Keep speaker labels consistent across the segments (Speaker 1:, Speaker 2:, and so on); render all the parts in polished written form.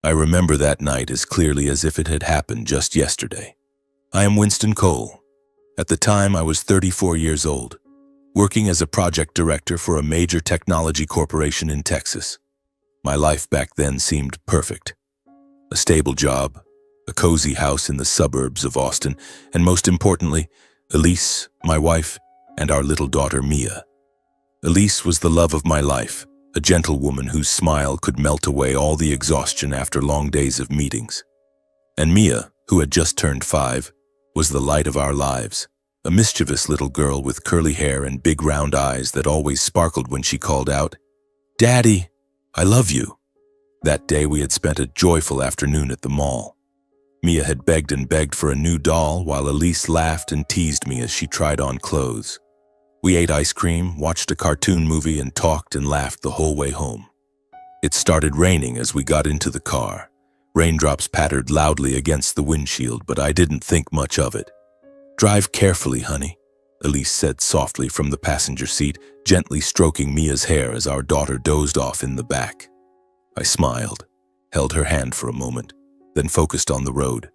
Speaker 1: I remember that night as clearly as if it had happened just yesterday. I am Winston Cole. At the time, I was 34 years old, working as a project director for a major technology corporation in Texas. My life back then seemed perfect. A stable job, a cozy house in the suburbs of Austin, and most importantly, Elise, my wife, and our little daughter Mia. Elise was the love of my life, a gentle woman whose smile could melt away all the exhaustion after long days of meetings. And Mia, who had just turned 5, was the light of our lives, a mischievous little girl with curly hair and big round eyes that always sparkled when she called out, "Daddy, I love you." That day we had spent a joyful afternoon at the mall. Mia had begged and begged for a new doll while Elise laughed and teased me as she tried on clothes. We ate ice cream, watched a cartoon movie, and talked and laughed the whole way home. It started raining as we got into the car. Raindrops pattered loudly against the windshield, but I didn't think much of it. "Drive carefully, honey," Elise said softly from the passenger seat, gently stroking Mia's hair as our daughter dozed off in the back. I smiled, held her hand for a moment, then focused on the road.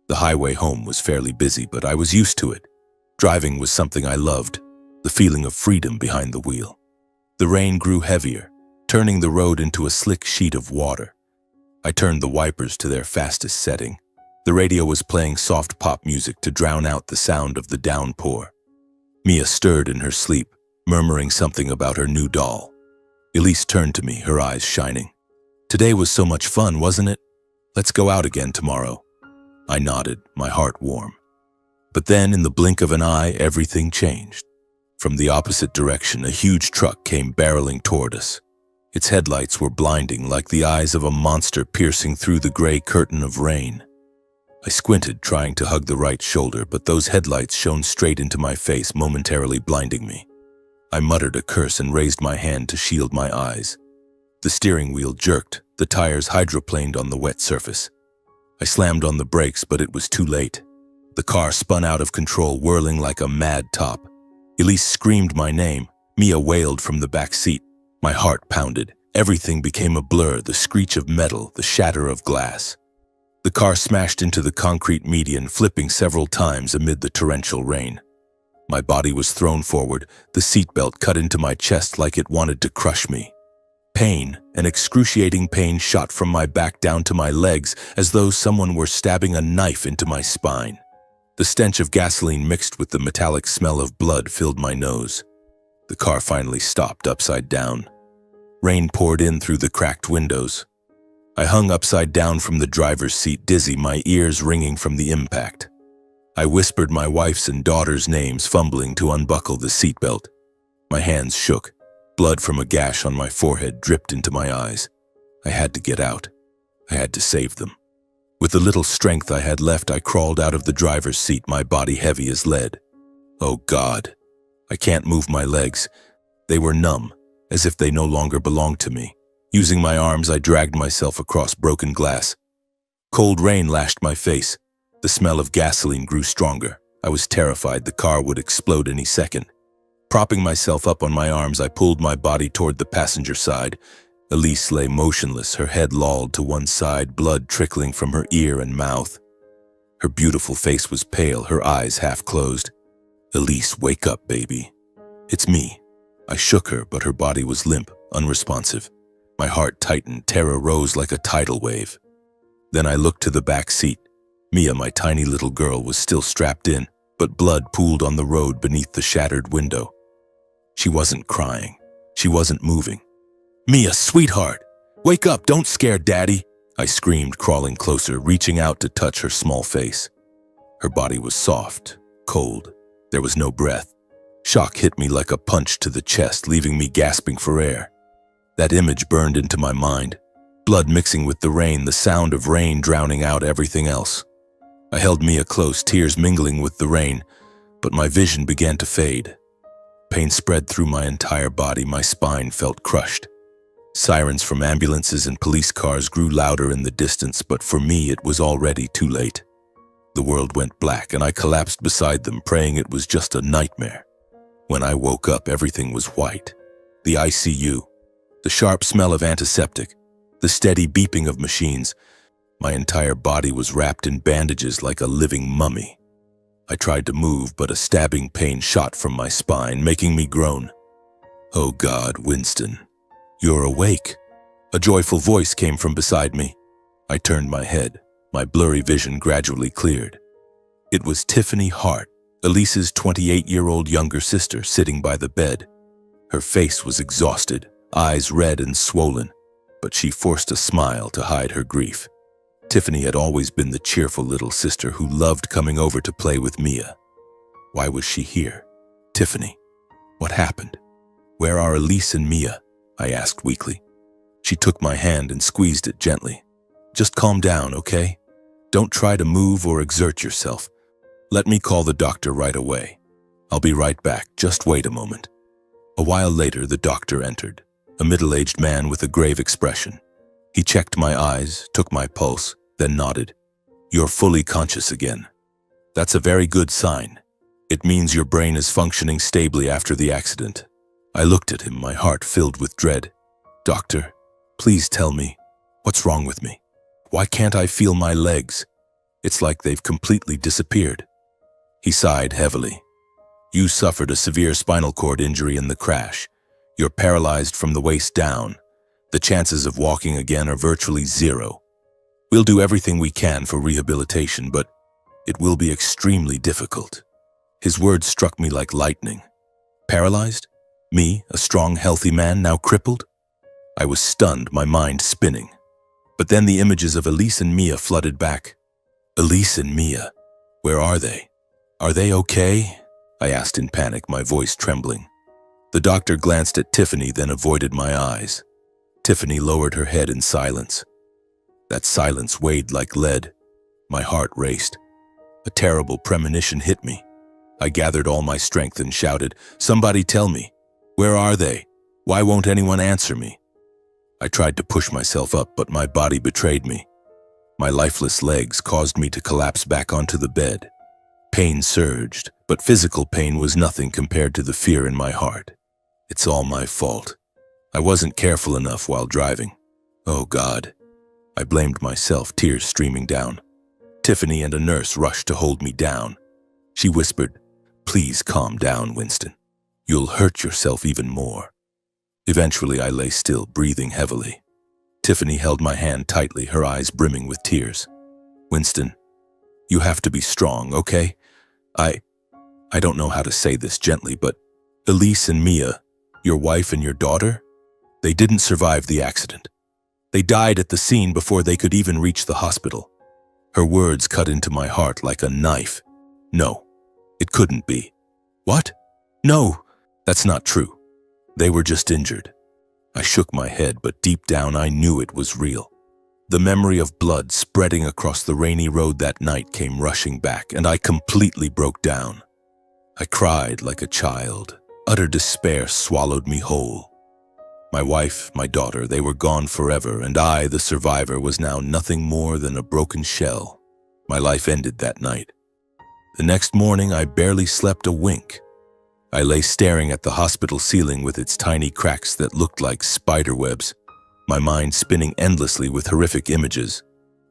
Speaker 1: The highway home was fairly busy, but I was used to it. Driving was something I loved, the feeling of freedom behind the wheel. The rain grew heavier, turning the road into a slick sheet of water. I turned the wipers to their fastest setting. The radio was playing soft pop music to drown out the sound of the downpour. Mia stirred in her sleep, murmuring something about her new doll. Elise turned to me, her eyes shining. "Today was so much fun, wasn't it? Let's go out again tomorrow." I nodded, my heart warm. But then, in the blink of an eye, everything changed. From the opposite direction, a huge truck came barreling toward us. Its headlights were blinding, like the eyes of a monster piercing through the gray curtain of rain. I squinted, trying to hug the right shoulder, but those headlights shone straight into my face, momentarily blinding me. I muttered a curse and raised my hand to shield my eyes. The steering wheel jerked, the tires hydroplaned on the wet surface. I slammed on the brakes, but it was too late. The car spun out of control, whirling like a mad top. Elise screamed my name. Mia wailed from the back seat. My heart pounded. Everything became a blur, the screech of metal, the shatter of glass. The car smashed into the concrete median, flipping several times amid the torrential rain. My body was thrown forward, the seatbelt cut into my chest like it wanted to crush me. Pain, an excruciating pain, shot from my back down to my legs as though someone were stabbing a knife into my spine. The stench of gasoline mixed with the metallic smell of blood filled my nose. The car finally stopped upside down. Rain poured in through the cracked windows. I hung upside down from the driver's seat, dizzy, my ears ringing from the impact. I whispered my wife's and daughter's names, fumbling to unbuckle the seatbelt. My hands shook. Blood from a gash on my forehead dripped into my eyes. I had to get out. I had to save them. With the little strength I had left, I crawled out of the driver's seat, my body heavy as lead. Oh God, I can't move my legs. They were numb, as if they no longer belonged to me. Using my arms, I dragged myself across broken glass. Cold rain lashed my face. The smell of gasoline grew stronger. I was terrified the car would explode any second. Propping myself up on my arms, I pulled my body toward the passenger side. Elise lay motionless, her head lolled to one side, blood trickling from her ear and mouth. Her beautiful face was pale, her eyes half closed. "Elise, wake up, baby." "It's me." I shook her, but her body was limp, unresponsive. My heart tightened, terror rose like a tidal wave. Then I looked to the back seat. Mia, my tiny little girl, was still strapped in, but blood pooled on the road beneath the shattered window. She wasn't crying. She wasn't moving. "Mia, sweetheart, wake up, don't scare Daddy," I screamed, crawling closer, reaching out to touch her small face. Her body was soft, cold. There was no breath. Shock hit me like a punch to the chest, leaving me gasping for air. That image burned into my mind. Blood mixing with the rain, the sound of rain drowning out everything else. I held Mia close, tears mingling with the rain, but my vision began to fade. Pain spread through my entire body, my spine felt crushed. Sirens from ambulances and police cars grew louder in the distance, but for me it was already too late. The world went black and I collapsed beside them, praying it was just a nightmare. When I woke up, everything was white. The ICU, the sharp smell of antiseptic, the steady beeping of machines. My entire body was wrapped in bandages like a living mummy. I tried to move, but a stabbing pain shot from my spine, making me groan. "Oh God, Winston, you're awake." A joyful voice came from beside me. I turned my head. My blurry vision gradually cleared. It was Tiffany Hart, Elise's 28-year-old younger sister, sitting by the bed. Her face was exhausted, eyes red and swollen, but she forced a smile to hide her grief. Tiffany had always been the cheerful little sister who loved coming over to play with Mia. Why was she here? Tiffany, what happened? "Where are Elise and Mia?" I asked weakly. She took my hand and squeezed it gently. "Just calm down, okay? Don't try to move or exert yourself. Let me call the doctor right away. I'll be right back, just wait a moment." A while later, the doctor entered, a middle-aged man with a grave expression. He checked my eyes, took my pulse, then nodded. "You're fully conscious again. That's a very good sign. It means your brain is functioning stably after the accident." I looked at him, my heart filled with dread. "Doctor, please tell me, what's wrong with me? Why can't I feel my legs? It's like they've completely disappeared." He sighed heavily. "You suffered a severe spinal cord injury in the crash. You're paralyzed from the waist down. The chances of walking again are virtually zero. We'll do everything we can for rehabilitation, but it will be extremely difficult." His words struck me like lightning. Paralyzed? Me, a strong, healthy man, now crippled? I was stunned, my mind spinning. But then the images of Elise and Mia flooded back. Elise and Mia, where are they? "Are they okay?" I asked in panic, my voice trembling. The doctor glanced at Tiffany, then avoided my eyes. Tiffany lowered her head in silence. That silence weighed like lead. My heart raced. A terrible premonition hit me. I gathered all my strength and shouted, "Somebody tell me, where are they? Why won't anyone answer me?" I tried to push myself up, but my body betrayed me. My lifeless legs caused me to collapse back onto the bed. Pain surged, but physical pain was nothing compared to the fear in my heart. It's all my fault. I wasn't careful enough while driving. Oh God. I blamed myself, tears streaming down. Tiffany and a nurse rushed to hold me down. She whispered, "Please calm down, Winston. You'll hurt yourself even more." Eventually, I lay still, breathing heavily. Tiffany held my hand tightly, her eyes brimming with tears. "Winston, you have to be strong, okay? I don't know how to say this gently, but Elise and Mia, your wife and your daughter, they didn't survive the accident. They died at the scene before they could even reach the hospital." Her words cut into my heart like a knife. No, it couldn't be. "What? No, that's not true. They were just injured." I shook my head, but deep down I knew it was real. The memory of blood spreading across the rainy road that night came rushing back, and I completely broke down. I cried like a child. Utter despair swallowed me whole. My wife, my daughter, they were gone forever, and I, the survivor, was now nothing more than a broken shell. My life ended that night. The next morning, I barely slept a wink. I lay staring at the hospital ceiling with its tiny cracks that looked like spider webs, my mind spinning endlessly with horrific images.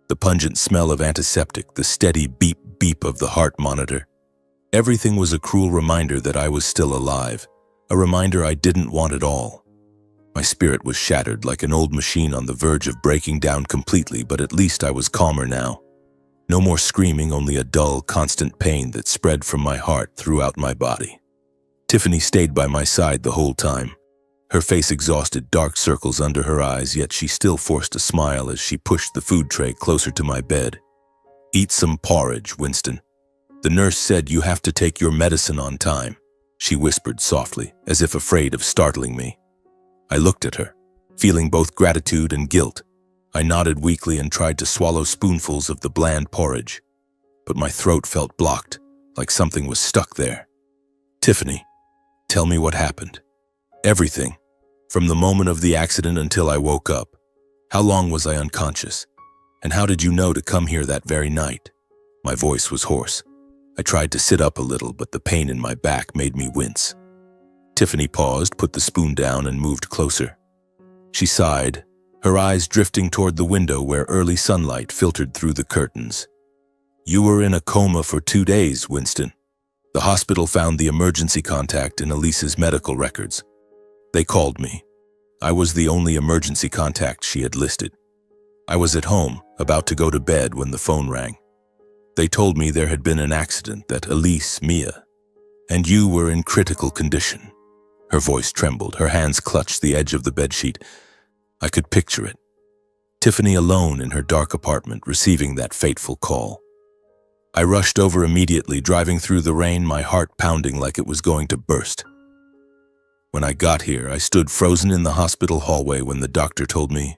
Speaker 1: The pungent smell of antiseptic, the steady beep-beep of the heart monitor. Everything was a cruel reminder that I was still alive, a reminder I didn't want at all. My spirit was shattered like an old machine on the verge of breaking down completely, but at least I was calmer now. No more screaming, only a dull, constant pain that spread from my heart throughout my body. Tiffany stayed by my side the whole time. Her face exhausted, dark circles under her eyes, yet she still forced a smile as she pushed the food tray closer to my bed. "Eat some porridge, Winston. The nurse said you have to take your medicine on time," she whispered softly, as if afraid of startling me. I looked at her, feeling both gratitude and guilt. I nodded weakly and tried to swallow spoonfuls of the bland porridge, but my throat felt blocked, like something was stuck there. "Tiffany, tell me what happened. Everything, from the moment of the accident until I woke up. How long was I unconscious? And how did you know to come here that very night?" My voice was hoarse. I tried to sit up a little, but the pain in my back made me wince. Tiffany paused, put the spoon down, and moved closer. She sighed, her eyes drifting toward the window where early sunlight filtered through the curtains. "You were in a coma for 2 days, Winston." The hospital found the emergency contact in Elise's medical records. They called me. I was the only emergency contact she had listed. I was at home, about to go to bed when the phone rang. They told me there had been an accident, that Elise, Mia, and you were in critical condition. Her voice trembled, her hands clutched the edge of the bedsheet. I could picture it. Tiffany alone in her dark apartment, receiving that fateful call. I rushed over immediately, driving through the rain, my heart pounding like it was going to burst. When I got here, I stood frozen in the hospital hallway when the doctor told me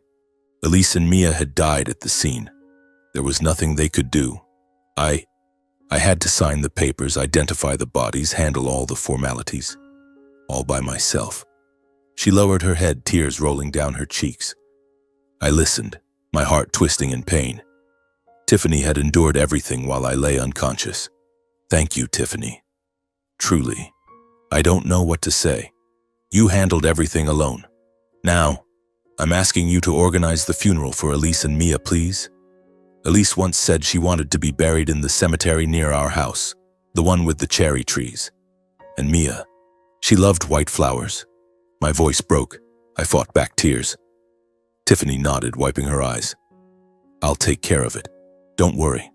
Speaker 1: Elise and Mia had died at the scene. There was nothing they could do. I had to sign the papers, identify the bodies, handle all the formalities. All by myself. She lowered her head, tears rolling down her cheeks. I listened, my heart twisting in pain. Tiffany had endured everything while I lay unconscious. Thank you, Tiffany. Truly, I don't know what to say. You handled everything alone. Now, I'm asking you to organize the funeral for Elise and Mia, please. Elise once said she wanted to be buried in the cemetery near our house, the one with the cherry trees. And Mia, she loved white flowers. My voice broke. I fought back tears. Tiffany nodded, wiping her eyes. I'll take care of it. Don't worry.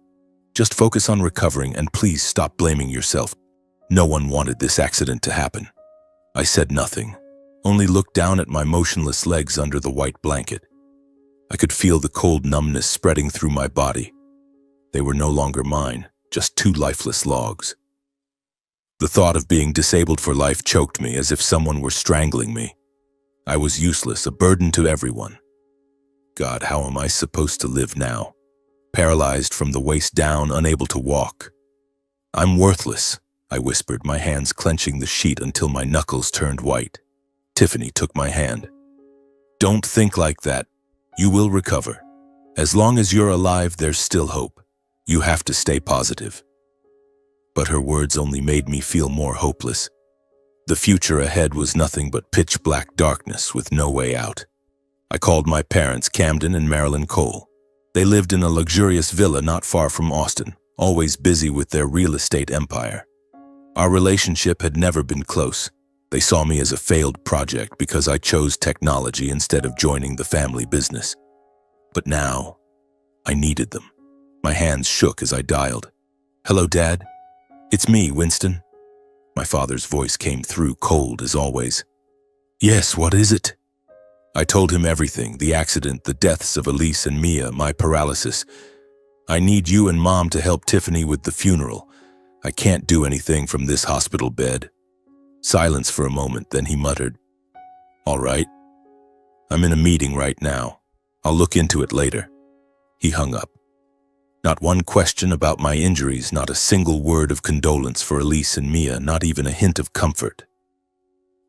Speaker 1: Just focus on recovering and please stop blaming yourself. No one wanted this accident to happen. I said nothing, only looked down at my motionless legs under the white blanket. I could feel the cold numbness spreading through my body. They were no longer mine, just 2 lifeless logs. The thought of being disabled for life choked me as if someone were strangling me. I was useless, a burden to everyone. God, how am I supposed to live now? Paralyzed from the waist down, unable to walk. I'm worthless, I whispered, my hands clenching the sheet until my knuckles turned white. Tiffany took my hand. Don't think like that. You will recover. As long as you're alive, there's still hope. You have to stay positive. But her words only made me feel more hopeless. The future ahead was nothing but pitch-black darkness with no way out. I called my parents, Camden and Marilyn Cole. They lived in a luxurious villa not far from Austin, always busy with their real estate empire. Our relationship had never been close. They saw me as a failed project because I chose technology instead of joining the family business. But now, I needed them. My hands shook as I dialed. Hello, Dad? It's me, Winston. My father's voice came through, cold as always. Yes, what is it? I told him everything, the accident, the deaths of Elise and Mia, my paralysis. I need you and Mom to help Tiffany with the funeral. I can't do anything from this hospital bed. Silence for a moment, then he muttered, All right. I'm in a meeting right now. I'll look into it later. He hung up. Not one question about my injuries, not a single word of condolence for Elise and Mia, not even a hint of comfort.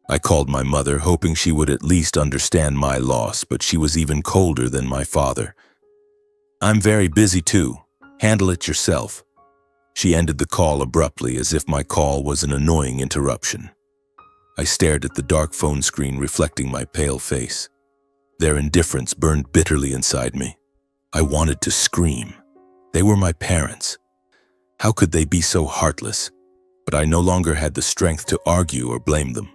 Speaker 1: I called my mother, hoping she would at least understand my loss, but she was even colder than my father. I'm very busy too. Handle it yourself. She ended the call abruptly, as if my call was an annoying interruption. I stared at the dark phone screen reflecting my pale face. Their indifference burned bitterly inside me. I wanted to scream. They were my parents. How could they be so heartless? But I no longer had the strength to argue or blame them.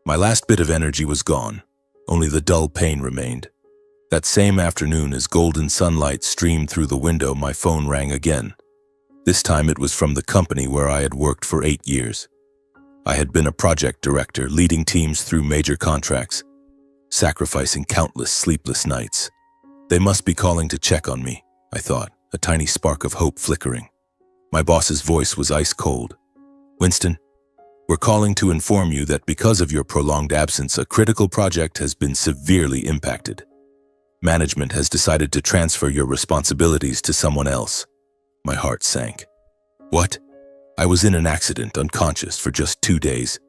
Speaker 1: My last bit of energy was gone. Only the dull pain remained. That same afternoon, as golden sunlight streamed through the window, my phone rang again. This time it was from the company where I had worked for 8 years. I had been a project director, leading teams through major contracts, sacrificing countless sleepless nights. They must be calling to check on me, I thought, a tiny spark of hope flickering. My boss's voice was ice cold. Winston, we're calling to inform you that because of your prolonged absence, a critical project has been severely impacted. Management has decided to transfer your responsibilities to someone else. My heart sank. What? I was in an accident, unconscious for just 2 days.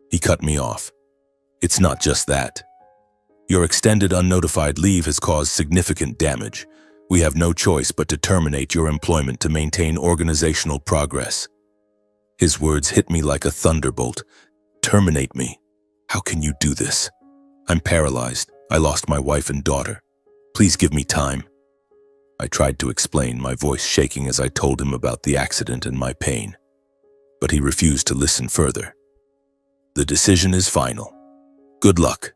Speaker 1: He cut me off. It's not just that. Your extended unnotified leave has caused significant damage. We have no choice but to terminate your employment to maintain organizational progress. His words hit me like a thunderbolt. Terminate me? How can you do this? I'm paralyzed. I lost my wife and daughter. Please give me time. I tried to explain, my voice shaking as I told him about the accident and my pain. But he refused to listen further. The decision is final. Good luck.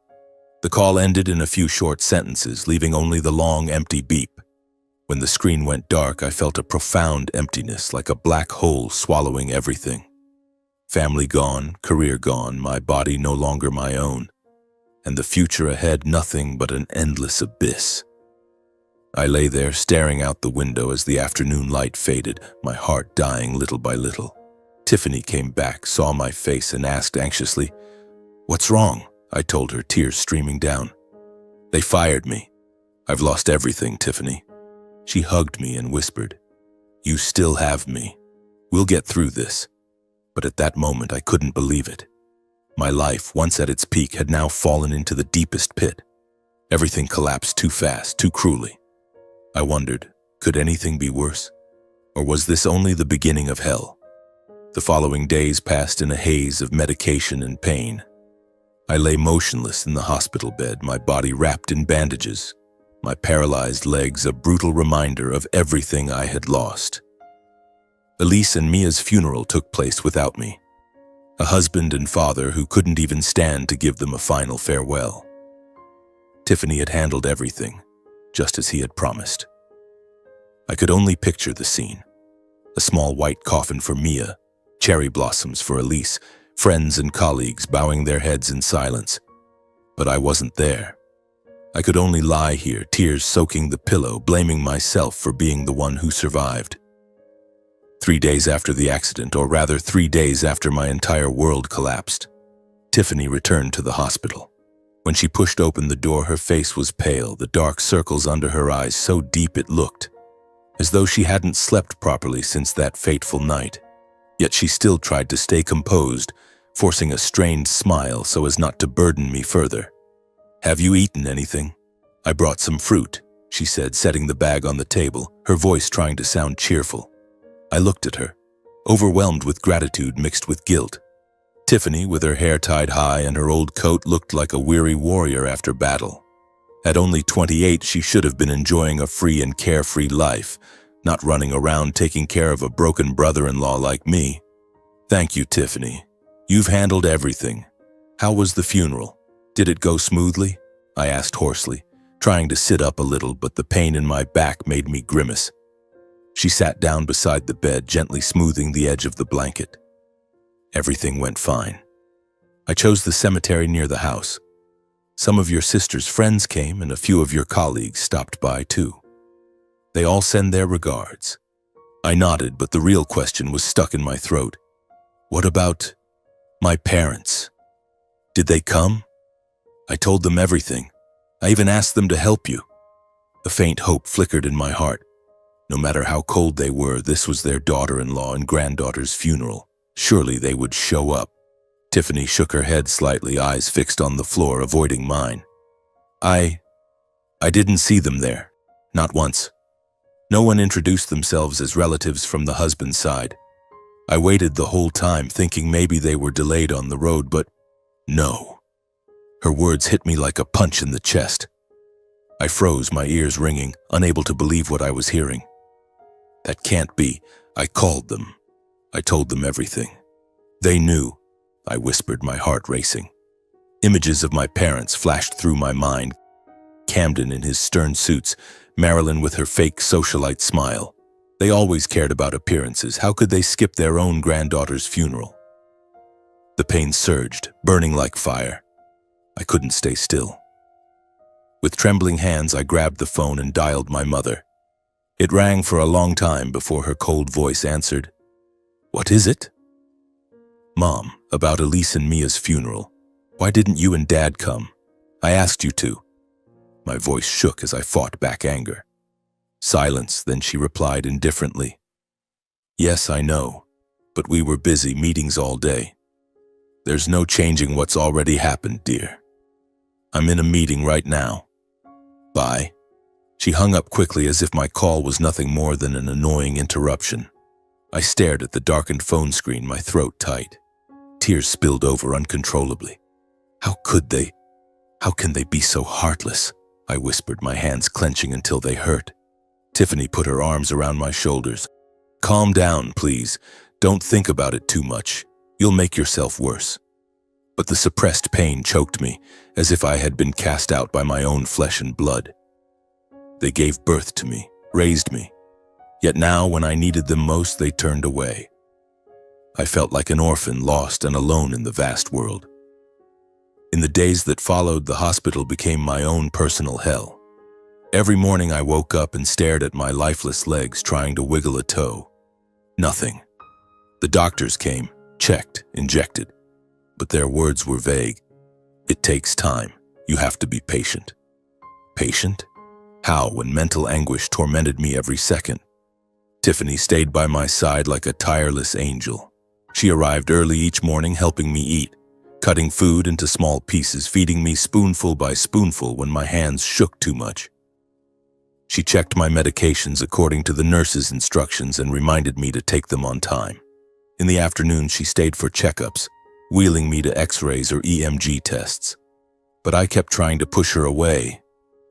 Speaker 1: The call ended in a few short sentences, leaving only the long, empty beep. When the screen went dark, I felt a profound emptiness, like a black hole swallowing everything. Family gone, career gone, my body no longer my own, and the future ahead nothing but an endless abyss. I lay there staring out the window as the afternoon light faded, my heart dying little by little. Tiffany came back, saw my face, and asked anxiously, "What's wrong?" I told her, tears streaming down. "They fired me. I've lost everything, Tiffany." She hugged me and whispered, "You still have me. We'll get through this." But at that moment, I couldn't believe it. My life, once at its peak, had now fallen into the deepest pit. Everything collapsed too fast, too cruelly. I wondered, could anything be worse? Or was this only the beginning of hell? The following days passed in a haze of medication and pain. I lay motionless in the hospital bed, my body wrapped in bandages, my paralyzed legs a brutal reminder of everything I had lost. Elise and Mia's funeral took place without me. A husband and father who couldn't even stand to give them a final farewell. Tiffany had handled everything, just as he had promised. I could only picture the scene. A small white coffin for Mia, cherry blossoms for Elise, friends and colleagues bowing their heads in silence. But I wasn't there. I could only lie here, tears soaking the pillow, blaming myself for being the one who survived. 3 days after the accident, or rather 3 days after my entire world collapsed, Tiffany returned to the hospital. When she pushed open the door, her face was pale, the dark circles under her eyes so deep it looked as though she hadn't slept properly since that fateful night. Yet she still tried to stay composed, forcing a strained smile so as not to burden me further. "Have you eaten anything?" "I brought some fruit," she said, setting the bag on the table, her voice trying to sound cheerful. I looked at her, overwhelmed with gratitude mixed with guilt. Tiffany, with her hair tied high and her old coat, looked like a weary warrior after battle. At only 28, she should have been enjoying a free and carefree life, not running around taking care of a broken brother-in-law like me. "Thank you, Tiffany. You've handled everything. How was the funeral? Did it go smoothly?" I asked hoarsely, trying to sit up a little, but the pain in my back made me grimace. She sat down beside the bed, gently smoothing the edge of the blanket. "Everything went fine. I chose the cemetery near the house. Some of your sister's friends came and a few of your colleagues stopped by too. They all send their regards." I nodded, but the real question was stuck in my throat. "What about my parents? Did they come?" "I told them everything. I even asked them to help you." A faint hope flickered in my heart. No matter how cold they were, this was their daughter-in-law and granddaughter's funeral. Surely they would show up. Tiffany shook her head slightly, eyes fixed on the floor, avoiding mine. I didn't see them there. Not once. No one introduced themselves as relatives from the husband's side. I waited the whole time, thinking maybe they were delayed on the road, but no. Her words hit me like a punch in the chest. I froze, my ears ringing, unable to believe what I was hearing. "That can't be. I called them. I told them everything. They knew," I whispered, my heart racing. Images of my parents flashed through my mind. Camden in his stern suits, Marilyn with her fake socialite smile. They always cared about appearances. How could they skip their own granddaughter's funeral? The pain surged, burning like fire. I couldn't stay still. With trembling hands, I grabbed the phone and dialed my mother. It rang for a long time before her cold voice answered. "What is it?" "Mom, about Elise and Mia's funeral. Why didn't you and Dad come? I asked you to." My voice shook as I fought back anger. Silence, then she replied indifferently. "Yes, I know, but we were busy, meetings all day. There's no changing what's already happened, dear. I'm in a meeting right now. Bye." She hung up quickly as if my call was nothing more than an annoying interruption. I stared at the darkened phone screen, my throat tight. Tears spilled over uncontrollably. How can they be so heartless? I whispered, my hands clenching until they hurt. Tiffany put her arms around my shoulders. Calm down, please. Don't think about it too much. You'll make yourself worse. But the suppressed pain choked me, as if I had been cast out by my own flesh and blood. They gave birth to me, raised me. Yet now, when I needed them most, they turned away. I felt like an orphan, lost and alone in the vast world. In the days that followed, the hospital became my own personal hell. Every morning I woke up and stared at my lifeless legs, trying to wiggle a toe. Nothing. The doctors came, checked, injected. But their words were vague. It takes time. You have to be patient. Patient? How, when mental anguish tormented me every second? Tiffany stayed by my side like a tireless angel. She arrived early each morning, helping me eat, cutting food into small pieces, feeding me spoonful by spoonful when my hands shook too much. She checked my medications according to the nurse's instructions and reminded me to take them on time. In the afternoon, she stayed for checkups, wheeling me to X-rays or EMG tests. But I kept trying to push her away.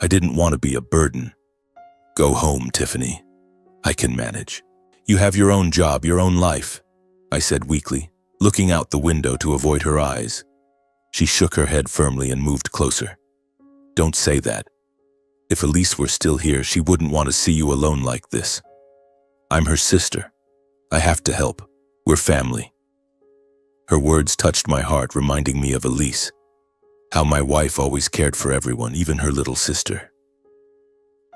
Speaker 1: I didn't want to be a burden. Go home, Tiffany. I can manage. You have your own job, your own life, I said weakly, looking out the window to avoid her eyes. She shook her head firmly and moved closer. Don't say that. If Elise were still here, she wouldn't want to see you alone like this. I'm her sister. I have to help. We're family. Her words touched my heart, reminding me of Elise. How my wife always cared for everyone, even her little sister.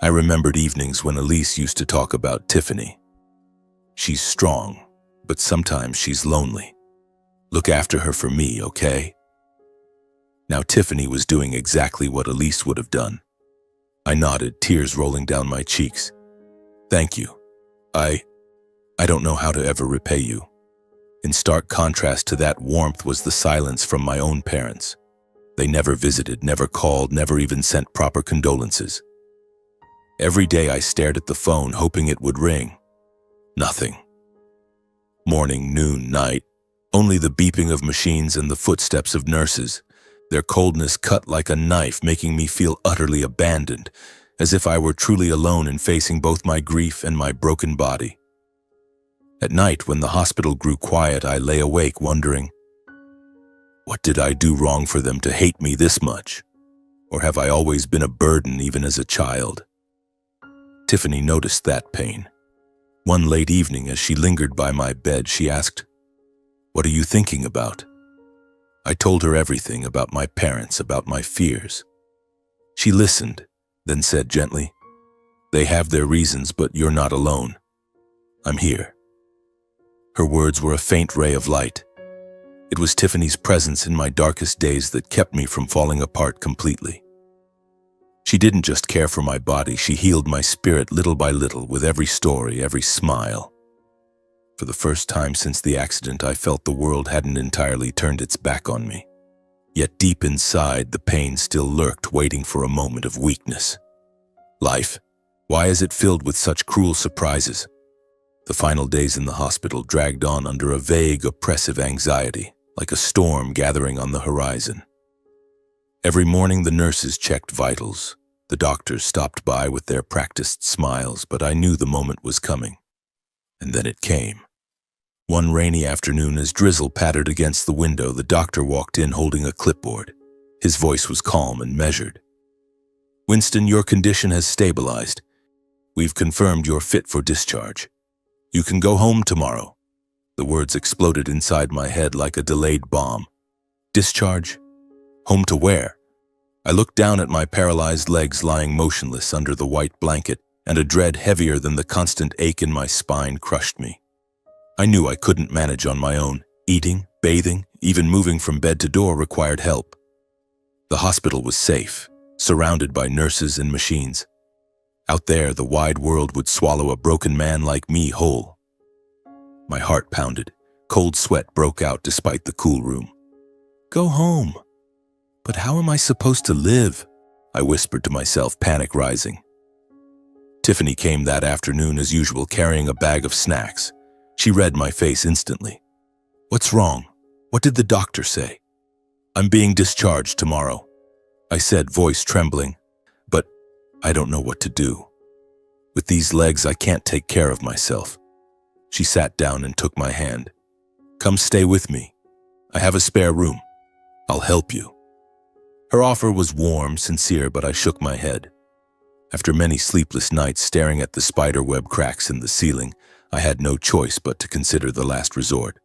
Speaker 1: I remembered evenings when Elise used to talk about Tiffany. She's strong, but sometimes she's lonely. Look after her for me, okay? Now Tiffany was doing exactly what Elise would have done. I nodded, tears rolling down my cheeks. Thank you. I don't know how to ever repay you. In stark contrast to that warmth was the silence from my own parents. They never visited, never called, never even sent proper condolences. Every day I stared at the phone, hoping it would ring. Nothing. Morning, noon, night. Only the beeping of machines and the footsteps of nurses. Their coldness cut like a knife, making me feel utterly abandoned, as if I were truly alone in facing both my grief and my broken body. At night, when the hospital grew quiet, I lay awake wondering, what did I do wrong for them to hate me this much? Or have I always been a burden even as a child? Tiffany noticed that pain. One late evening, as she lingered by my bed, she asked, "What are you thinking about?" I told her everything about my parents, about my fears. She listened, then said gently, "They have their reasons, but you're not alone. I'm here." Her words were a faint ray of light. It was Tiffany's presence in my darkest days that kept me from falling apart completely. She didn't just care for my body, she healed my spirit little by little with every story, every smile. For the first time since the accident, I felt the world hadn't entirely turned its back on me. Yet deep inside, the pain still lurked, waiting for a moment of weakness. Life, why is it filled with such cruel surprises? The final days in the hospital dragged on under a vague, oppressive anxiety, like a storm gathering on the horizon. Every morning the nurses checked vitals. The doctors stopped by with their practiced smiles, but I knew the moment was coming. And then it came. One rainy afternoon, as drizzle pattered against the window, the doctor walked in holding a clipboard. His voice was calm and measured. "Winston, your condition has stabilized. We've confirmed you're fit for discharge. You can go home tomorrow." The words exploded inside my head like a delayed bomb. Discharge? Home to where? I looked down at my paralyzed legs lying motionless under the white blanket, and a dread heavier than the constant ache in my spine crushed me. I knew I couldn't manage on my own. Eating, bathing, even moving from bed to door required help. The hospital was safe, surrounded by nurses and machines. Out there, the wide world would swallow a broken man like me whole. My heart pounded. Cold sweat broke out despite the cool room. Go home. But how am I supposed to live? I whispered to myself, panic rising. Tiffany came that afternoon as usual, carrying a bag of snacks. She read my face instantly. What's wrong? What did the doctor say? I'm being discharged tomorrow, I said, voice trembling. But I don't know what to do. With these legs, I can't take care of myself. She sat down and took my hand. Come stay with me. I have a spare room. I'll help you. Her offer was warm, sincere, but I shook my head. After many sleepless nights staring at the spiderweb cracks in the ceiling, I had no choice but to consider the last resort,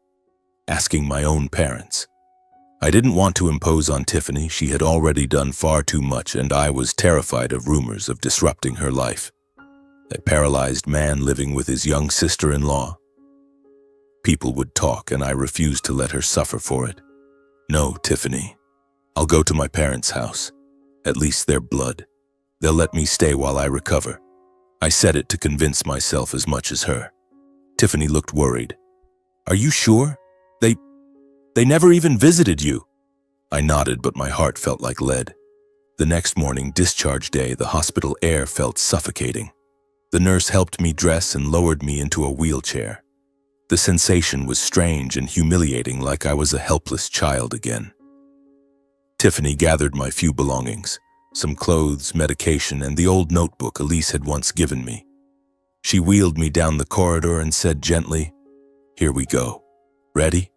Speaker 1: asking my own parents. I didn't want to impose on Tiffany. She had already done far too much, and I was terrified of rumors of disrupting her life. A paralyzed man living with his young sister-in-law. People would talk, and I refused to let her suffer for it. No, Tiffany. I'll go to my parents' house. At least they're blood. They'll let me stay while I recover. I said it to convince myself as much as her. Tiffany looked worried. Are you sure? They never even visited you. I nodded, but my heart felt like lead. The next morning, discharge day, the hospital air felt suffocating. The nurse helped me dress and lowered me into a wheelchair. The sensation was strange and humiliating, like I was a helpless child again. Tiffany gathered my few belongings, some clothes, medication, and the old notebook Elise had once given me. She wheeled me down the corridor and said gently, "Here we go. Ready?"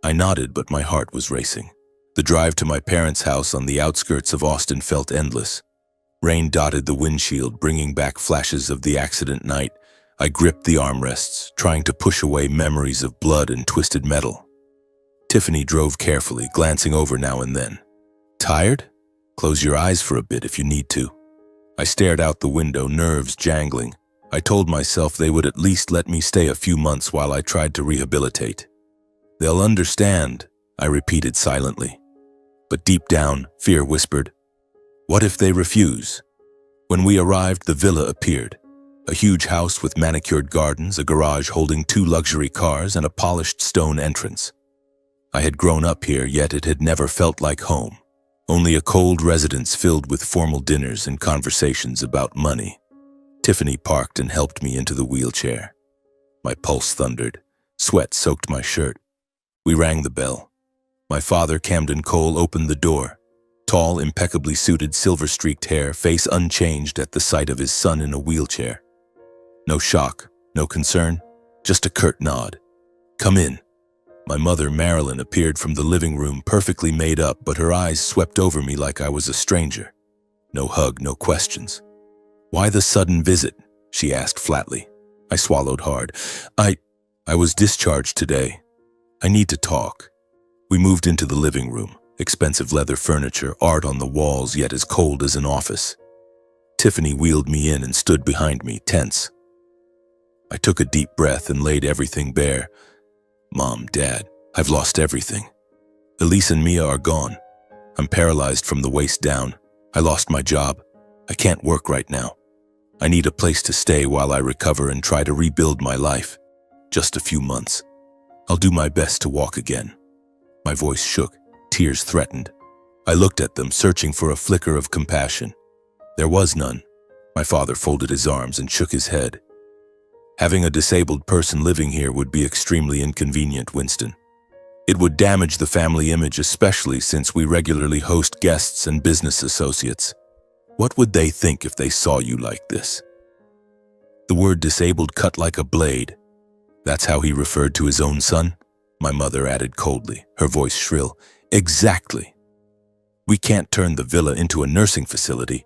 Speaker 1: I nodded, but my heart was racing. The drive to my parents' house on the outskirts of Austin felt endless. Rain dotted the windshield, bringing back flashes of the accident night. I gripped the armrests, trying to push away memories of blood and twisted metal. Tiffany drove carefully, glancing over now and then. Tired? Close your eyes for a bit if you need to. I stared out the window, nerves jangling. I told myself they would at least let me stay a few months while I tried to rehabilitate. They'll understand, I repeated silently. But deep down, fear whispered, what if they refuse? When we arrived, the villa appeared. A huge house with manicured gardens, a garage holding 2 luxury cars, and a polished stone entrance. I had grown up here, yet it had never felt like home. Only a cold residence filled with formal dinners and conversations about money. Tiffany parked and helped me into the wheelchair. My pulse thundered. Sweat soaked my shirt. We rang the bell. My father, Camden Cole, opened the door. Tall, impeccably suited, silver-streaked hair, face unchanged at the sight of his son in a wheelchair. No shock, no concern, just a curt nod. Come in. My mother, Marilyn, appeared from the living room, perfectly made up, but her eyes swept over me like I was a stranger. No hug, no questions. Why the sudden visit? She asked flatly. I swallowed hard. I was discharged today. I need to talk. We moved into the living room. Expensive leather furniture, art on the walls, yet as cold as an office. Tiffany wheeled me in and stood behind me, tense. I took a deep breath and laid everything bare. Mom, Dad, I've lost everything. Elise and Mia are gone. I'm paralyzed from the waist down. I lost my job. I can't work right now. I need a place to stay while I recover and try to rebuild my life. Just a few months. I'll do my best to walk again. My voice shook. Tears threatened. I looked at them, searching for a flicker of compassion. There was none. My father folded his arms and shook his head. Having a disabled person living here would be extremely inconvenient, Winston. It would damage the family image, especially since we regularly host guests and business associates. What would they think if they saw you like this? The word disabled cut like a blade. That's how he referred to his own son? My mother added coldly, her voice shrill. Exactly. We can't turn the villa into a nursing facility.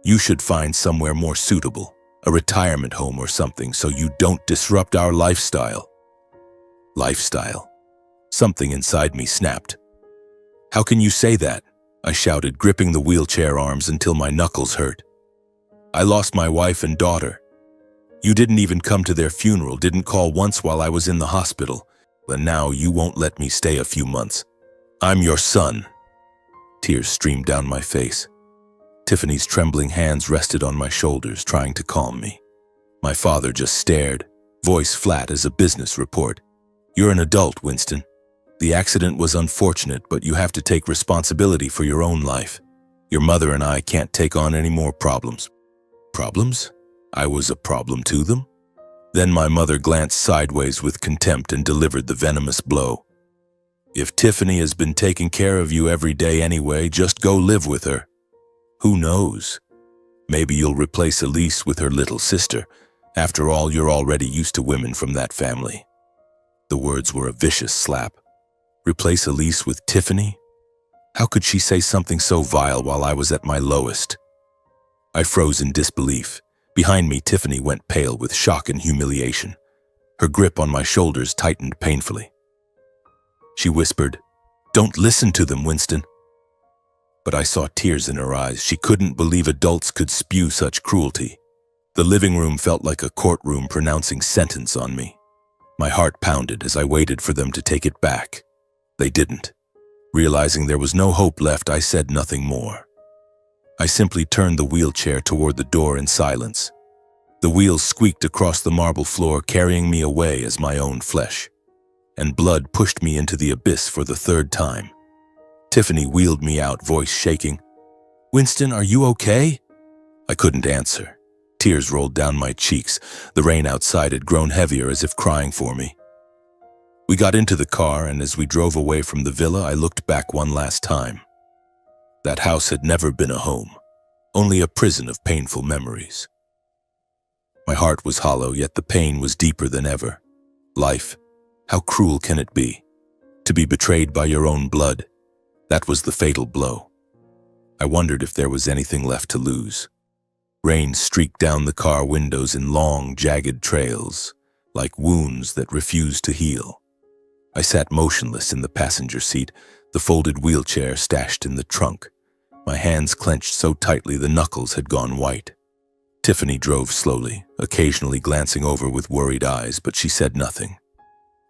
Speaker 1: You should find somewhere more suitable, a retirement home or something, so you don't disrupt our lifestyle. Lifestyle? Something inside me snapped. How can you say that? I shouted, gripping the wheelchair arms until my knuckles hurt. I lost my wife and daughter. You didn't even come to their funeral, didn't call once while I was in the hospital, and now you won't let me stay a few months. I'm your son. Tears streamed down my face. Tiffany's trembling hands rested on my shoulders, trying to calm me. My father just stared, voice flat as a business report. You're an adult, Winston. The accident was unfortunate, but you have to take responsibility for your own life. Your mother and I can't take on any more problems. Problems? I was a problem to them? Then my mother glanced sideways with contempt and delivered the venomous blow. If Tiffany has been taking care of you every day anyway, just go live with her. Who knows? Maybe you'll replace Elise with her little sister. After all, you're already used to women from that family." The words were a vicious slap. Replace Elise with Tiffany? How could she say something so vile while I was at my lowest? I froze in disbelief. Behind me, Tiffany went pale with shock and humiliation. Her grip on my shoulders tightened painfully. She whispered, "Don't listen to them, Winston." But I saw tears in her eyes. She couldn't believe adults could spew such cruelty. The living room felt like a courtroom pronouncing sentence on me. My heart pounded as I waited for them to take it back. They didn't. Realizing there was no hope left, I said nothing more. I simply turned the wheelchair toward the door in silence. The wheels squeaked across the marble floor, carrying me away as my own flesh. And blood pushed me into the abyss for the third time. Tiffany wheeled me out, voice shaking. "Winston, are you okay?" I couldn't answer. Tears rolled down my cheeks. The rain outside had grown heavier, as if crying for me. We got into the car, and as we drove away from the villa, I looked back one last time. That house had never been a home, only a prison of painful memories. My heart was hollow, yet the pain was deeper than ever. Life, how cruel can it be? To be betrayed by your own blood, that was the fatal blow. I wondered if there was anything left to lose. Rain streaked down the car windows in long, jagged trails, like wounds that refused to heal. I sat motionless in the passenger seat, the folded wheelchair stashed in the trunk. My hands clenched so tightly the knuckles had gone white. Tiffany drove slowly, occasionally glancing over with worried eyes, but she said nothing.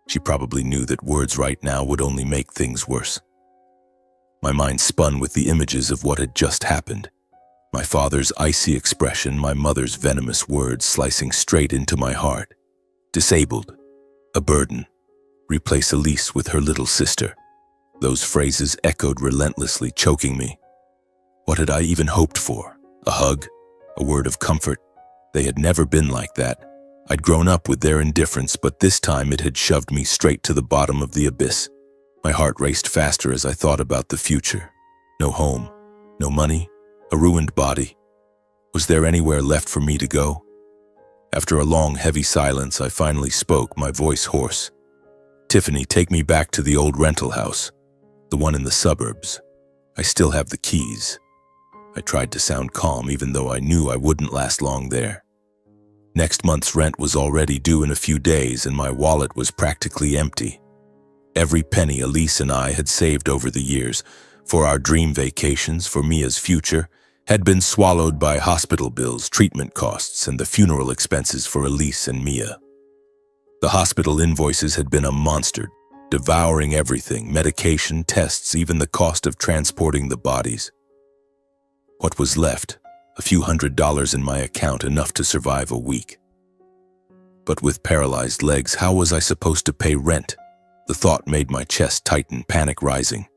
Speaker 1: She probably knew that words right now would only make things worse. My mind spun with the images of what had just happened. My father's icy expression, my mother's venomous words slicing straight into my heart. Disabled, a burden, replace Elise with her little sister. Those phrases echoed relentlessly, choking me. What had I even hoped for? A hug? A word of comfort? They had never been like that. I'd grown up with their indifference, but this time it had shoved me straight to the bottom of the abyss. My heart raced faster as I thought about the future. No home, no money, a ruined body. Was there anywhere left for me to go? After a long, heavy silence, I finally spoke, my voice hoarse. "Tiffany, take me back to the old rental house, the one in the suburbs. I still have the keys." I tried to sound calm, even though I knew I wouldn't last long there. Next month's rent was already due in a few days, and my wallet was practically empty. Every penny Elise and I had saved over the years, for our dream vacations, for Mia's future, had been swallowed by hospital bills, treatment costs, and the funeral expenses for Elise and Mia. The hospital invoices had been a monster, devouring everything, medication, tests, even the cost of transporting the bodies. What was left? A few $100s in my account, enough to survive a week. But with paralyzed legs, how was I supposed to pay rent? The thought made my chest tighten, panic rising.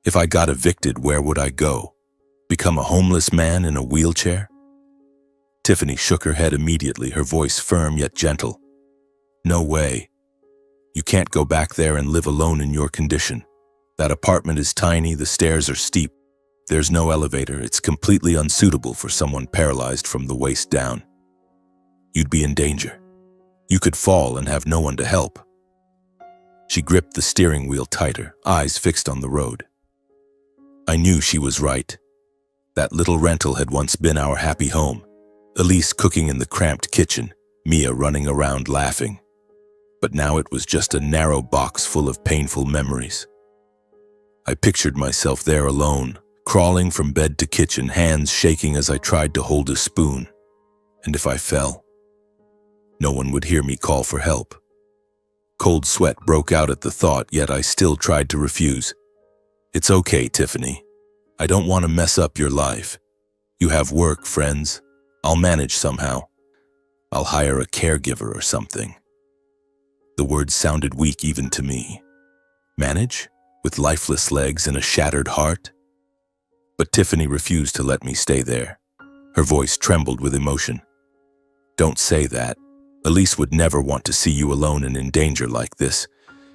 Speaker 1: If I got evicted, where would I go? Become a homeless man in a wheelchair? Tiffany shook her head immediately, her voice firm yet gentle. "No way. You can't go back there and live alone in your condition. That apartment is tiny, the stairs are steep. There's no elevator. It's completely unsuitable for someone paralyzed from the waist down. You'd be in danger. You could fall and have no one to help." She gripped the steering wheel tighter, eyes fixed on the road. I knew she was right. That little rental had once been our happy home. Elise cooking in the cramped kitchen, Mia running around laughing. But now it was just a narrow box full of painful memories. I pictured myself there alone, crawling from bed to kitchen, hands shaking as I tried to hold a spoon. And if I fell, no one would hear me call for help. Cold sweat broke out at the thought, yet I still tried to refuse. "It's okay, Tiffany. I don't want to mess up your life. You have work, friends. I'll manage somehow. I'll hire a caregiver or something." The words sounded weak even to me. Manage? With lifeless legs and a shattered heart? But Tiffany refused to let me stay there. Her voice trembled with emotion. "Don't say that. Elise would never want to see you alone and in danger like this.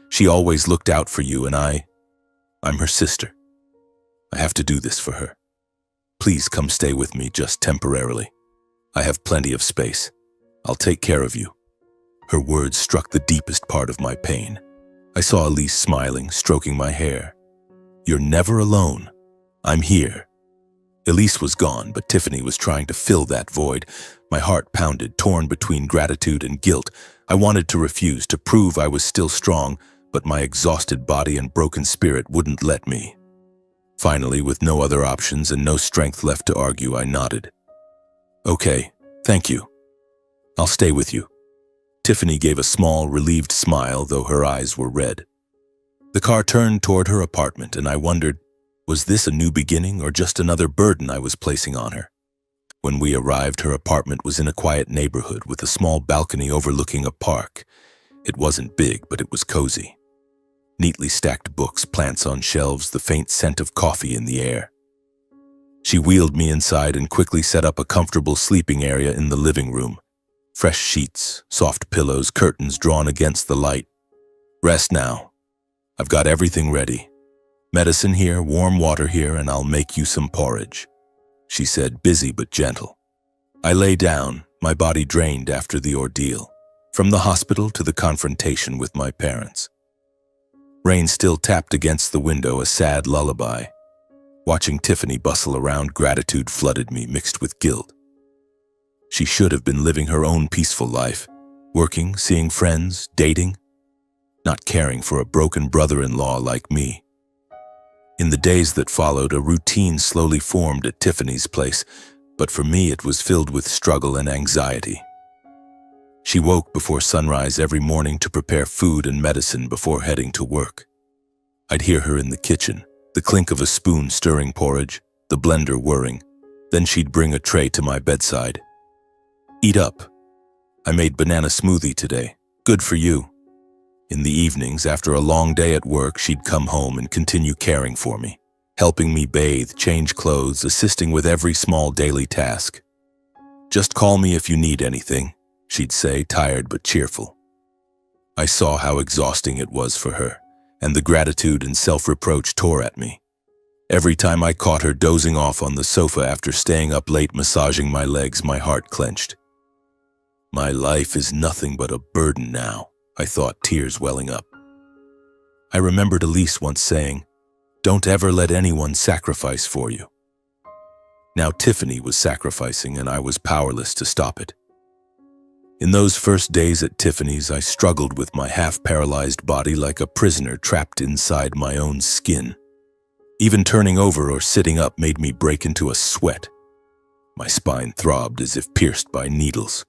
Speaker 1: She always looked out for you, and I'm her sister. I have to do this for her." Please come stay with me just temporarily. I have plenty of space. I'll take care of you." Her words struck the deepest part of my pain. I saw Elise smiling, stroking my hair. "You're never alone. I'm here." Elise was gone, but Tiffany was trying to fill that void. My heart pounded, torn between gratitude and guilt. I wanted to refuse, to prove I was still strong, but my exhausted body and broken spirit wouldn't let me. Finally, with no other options and no strength left to argue, I nodded. "Okay, thank you. I'll stay with you." Tiffany gave a small, relieved smile, though her eyes were red. The car turned toward her apartment, and I wondered, was this a new beginning or just another burden I was placing on her? When we arrived, her apartment was in a quiet neighborhood with a small balcony overlooking a park. It wasn't big, but it was cozy. Neatly stacked books, plants on shelves, the faint scent of coffee in the air. She wheeled me inside and quickly set up a comfortable sleeping area in the living room. Fresh sheets, soft pillows, curtains drawn against the light. "Rest now. I've got everything ready. Medicine here, warm water here, and I'll make you some porridge," she said, busy but gentle. I lay down, my body drained after the ordeal, from the hospital to the confrontation with my parents. Rain still tapped against the window, a sad lullaby. Watching Tiffany bustle around, gratitude flooded me, mixed with guilt. She should have been living her own peaceful life, working, seeing friends, dating, not caring for a broken brother-in-law like me. In the days that followed, a routine slowly formed at Tiffany's place, but for me it was filled with struggle and anxiety. She woke before sunrise every morning to prepare food and medicine before heading to work. I'd hear her in the kitchen, the clink of a spoon stirring porridge, the blender whirring. Then she'd bring a tray to my bedside. "Eat up. I made banana smoothie today. Good for you." In the evenings, after a long day at work, she'd come home and continue caring for me, helping me bathe, change clothes, assisting with every small daily task. "Just call me if you need anything," she'd say, tired but cheerful. I saw how exhausting it was for her, and the gratitude and self-reproach tore at me. Every time I caught her dozing off on the sofa after staying up late massaging my legs, my heart clenched. My life is nothing but a burden now, I thought, tears welling up. I remembered Elise once saying, "Don't ever let anyone sacrifice for you." Now Tiffany was sacrificing, and I was powerless to stop it. In those first days at Tiffany's, I struggled with my half-paralyzed body like a prisoner trapped inside my own skin. Even turning over or sitting up made me break into a sweat. My spine throbbed as if pierced by needles.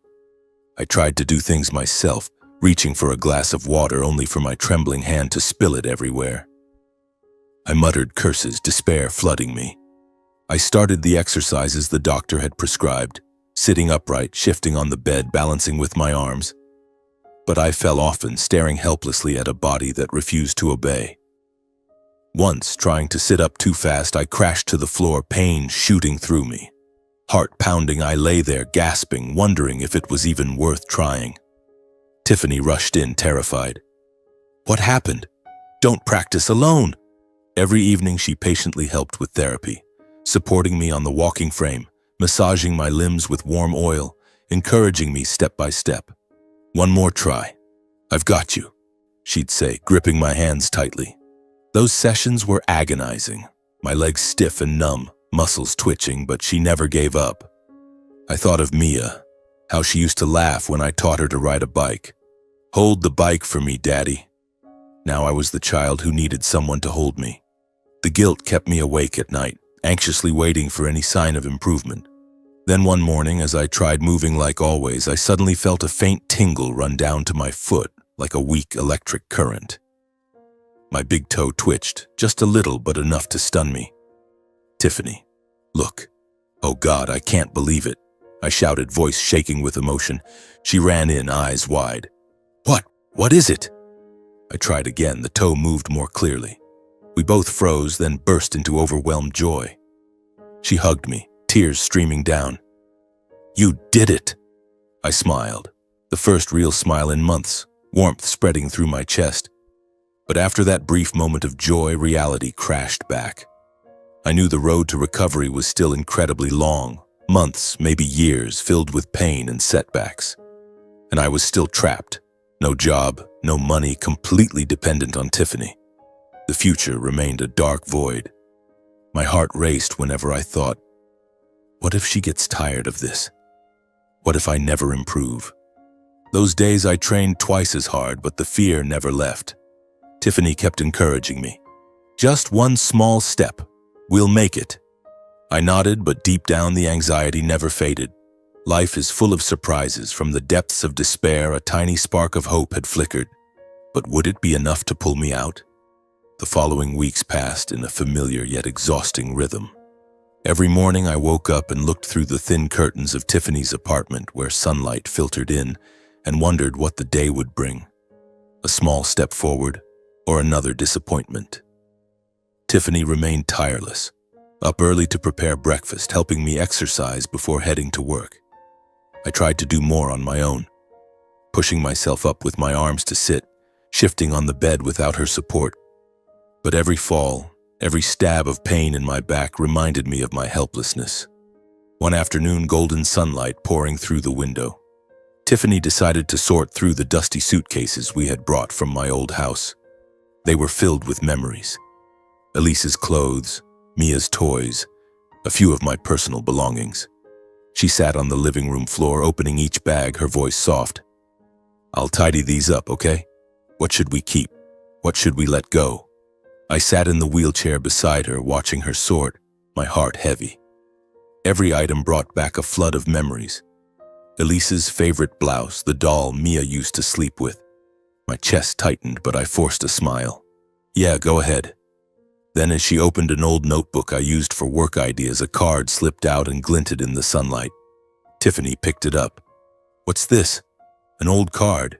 Speaker 1: I tried to do things myself, reaching for a glass of water only for my trembling hand to spill it everywhere. I muttered curses, despair flooding me. I started the exercises the doctor had prescribed, sitting upright, shifting on the bed, balancing with my arms. But I fell often, staring helplessly at a body that refused to obey. Once, trying to sit up too fast, I crashed to the floor, pain shooting through me. Heart pounding, I lay there, gasping, wondering if it was even worth trying. Tiffany rushed in, terrified. "What happened? Don't practice alone." Every evening she patiently helped with therapy, supporting me on the walking frame, massaging my limbs with warm oil, encouraging me step by step. "One more try. I've got you," she'd say, gripping my hands tightly. Those sessions were agonizing, my legs stiff and numb, muscles twitching, but she never gave up. I thought of Mia, how she used to laugh when I taught her to ride a bike. "Hold the bike for me, Daddy." Now I was the child who needed someone to hold me. The guilt kept me awake at night, anxiously waiting for any sign of improvement. Then one morning, as I tried moving like always, I suddenly felt a faint tingle run down to my foot, like a weak electric current. My big toe twitched, just a little but enough to stun me. "Tiffany, look." "Oh God, I can't believe it," I shouted, voice shaking with emotion. She ran in, eyes wide. What is it?" I tried again, the toe moved more clearly. We both froze, then burst into overwhelmed joy. She hugged me, tears streaming down. "You did it!" I smiled, the first real smile in months, warmth spreading through my chest. But after that brief moment of joy, reality crashed back. I knew the road to recovery was still incredibly long, months, maybe years, filled with pain and setbacks. And I was still trapped. No job, no money, completely dependent on Tiffany. The future remained a dark void. My heart raced whenever I thought, what if she gets tired of this? What if I never improve? Those days I trained twice as hard, but the fear never left. Tiffany kept encouraging me. Just one small step. We'll make it. I nodded, but deep down the anxiety never faded. Life is full of surprises. From the depths of despair, a tiny spark of hope had flickered. But would it be enough to pull me out? The following weeks passed in a familiar yet exhausting rhythm. Every morning I woke up and looked through the thin curtains of Tiffany's apartment where sunlight filtered in and wondered what the day would bring. A small step forward or another disappointment. Tiffany remained tireless, up early to prepare breakfast, helping me exercise before heading to work. I tried to do more on my own, pushing myself up with my arms to sit, shifting on the bed without her support. But every fall, every stab of pain in my back reminded me of my helplessness. One afternoon, golden sunlight pouring through the window. Tiffany decided to sort through the dusty suitcases we had brought from my old house. They were filled with memories. Elise's clothes, Mia's toys, a few of my personal belongings. She sat on the living room floor, opening each bag, her voice soft. I'll tidy these up, okay? What should we keep? What should we let go? I sat in the wheelchair beside her, watching her sort, my heart heavy. Every item brought back a flood of memories. Elise's favorite blouse, the doll Mia used to sleep with. My chest tightened, but I forced a smile. Yeah, go ahead. Then, as she opened an old notebook I used for work ideas, a card slipped out and glinted in the sunlight. Tiffany picked it up. What's this? An old card.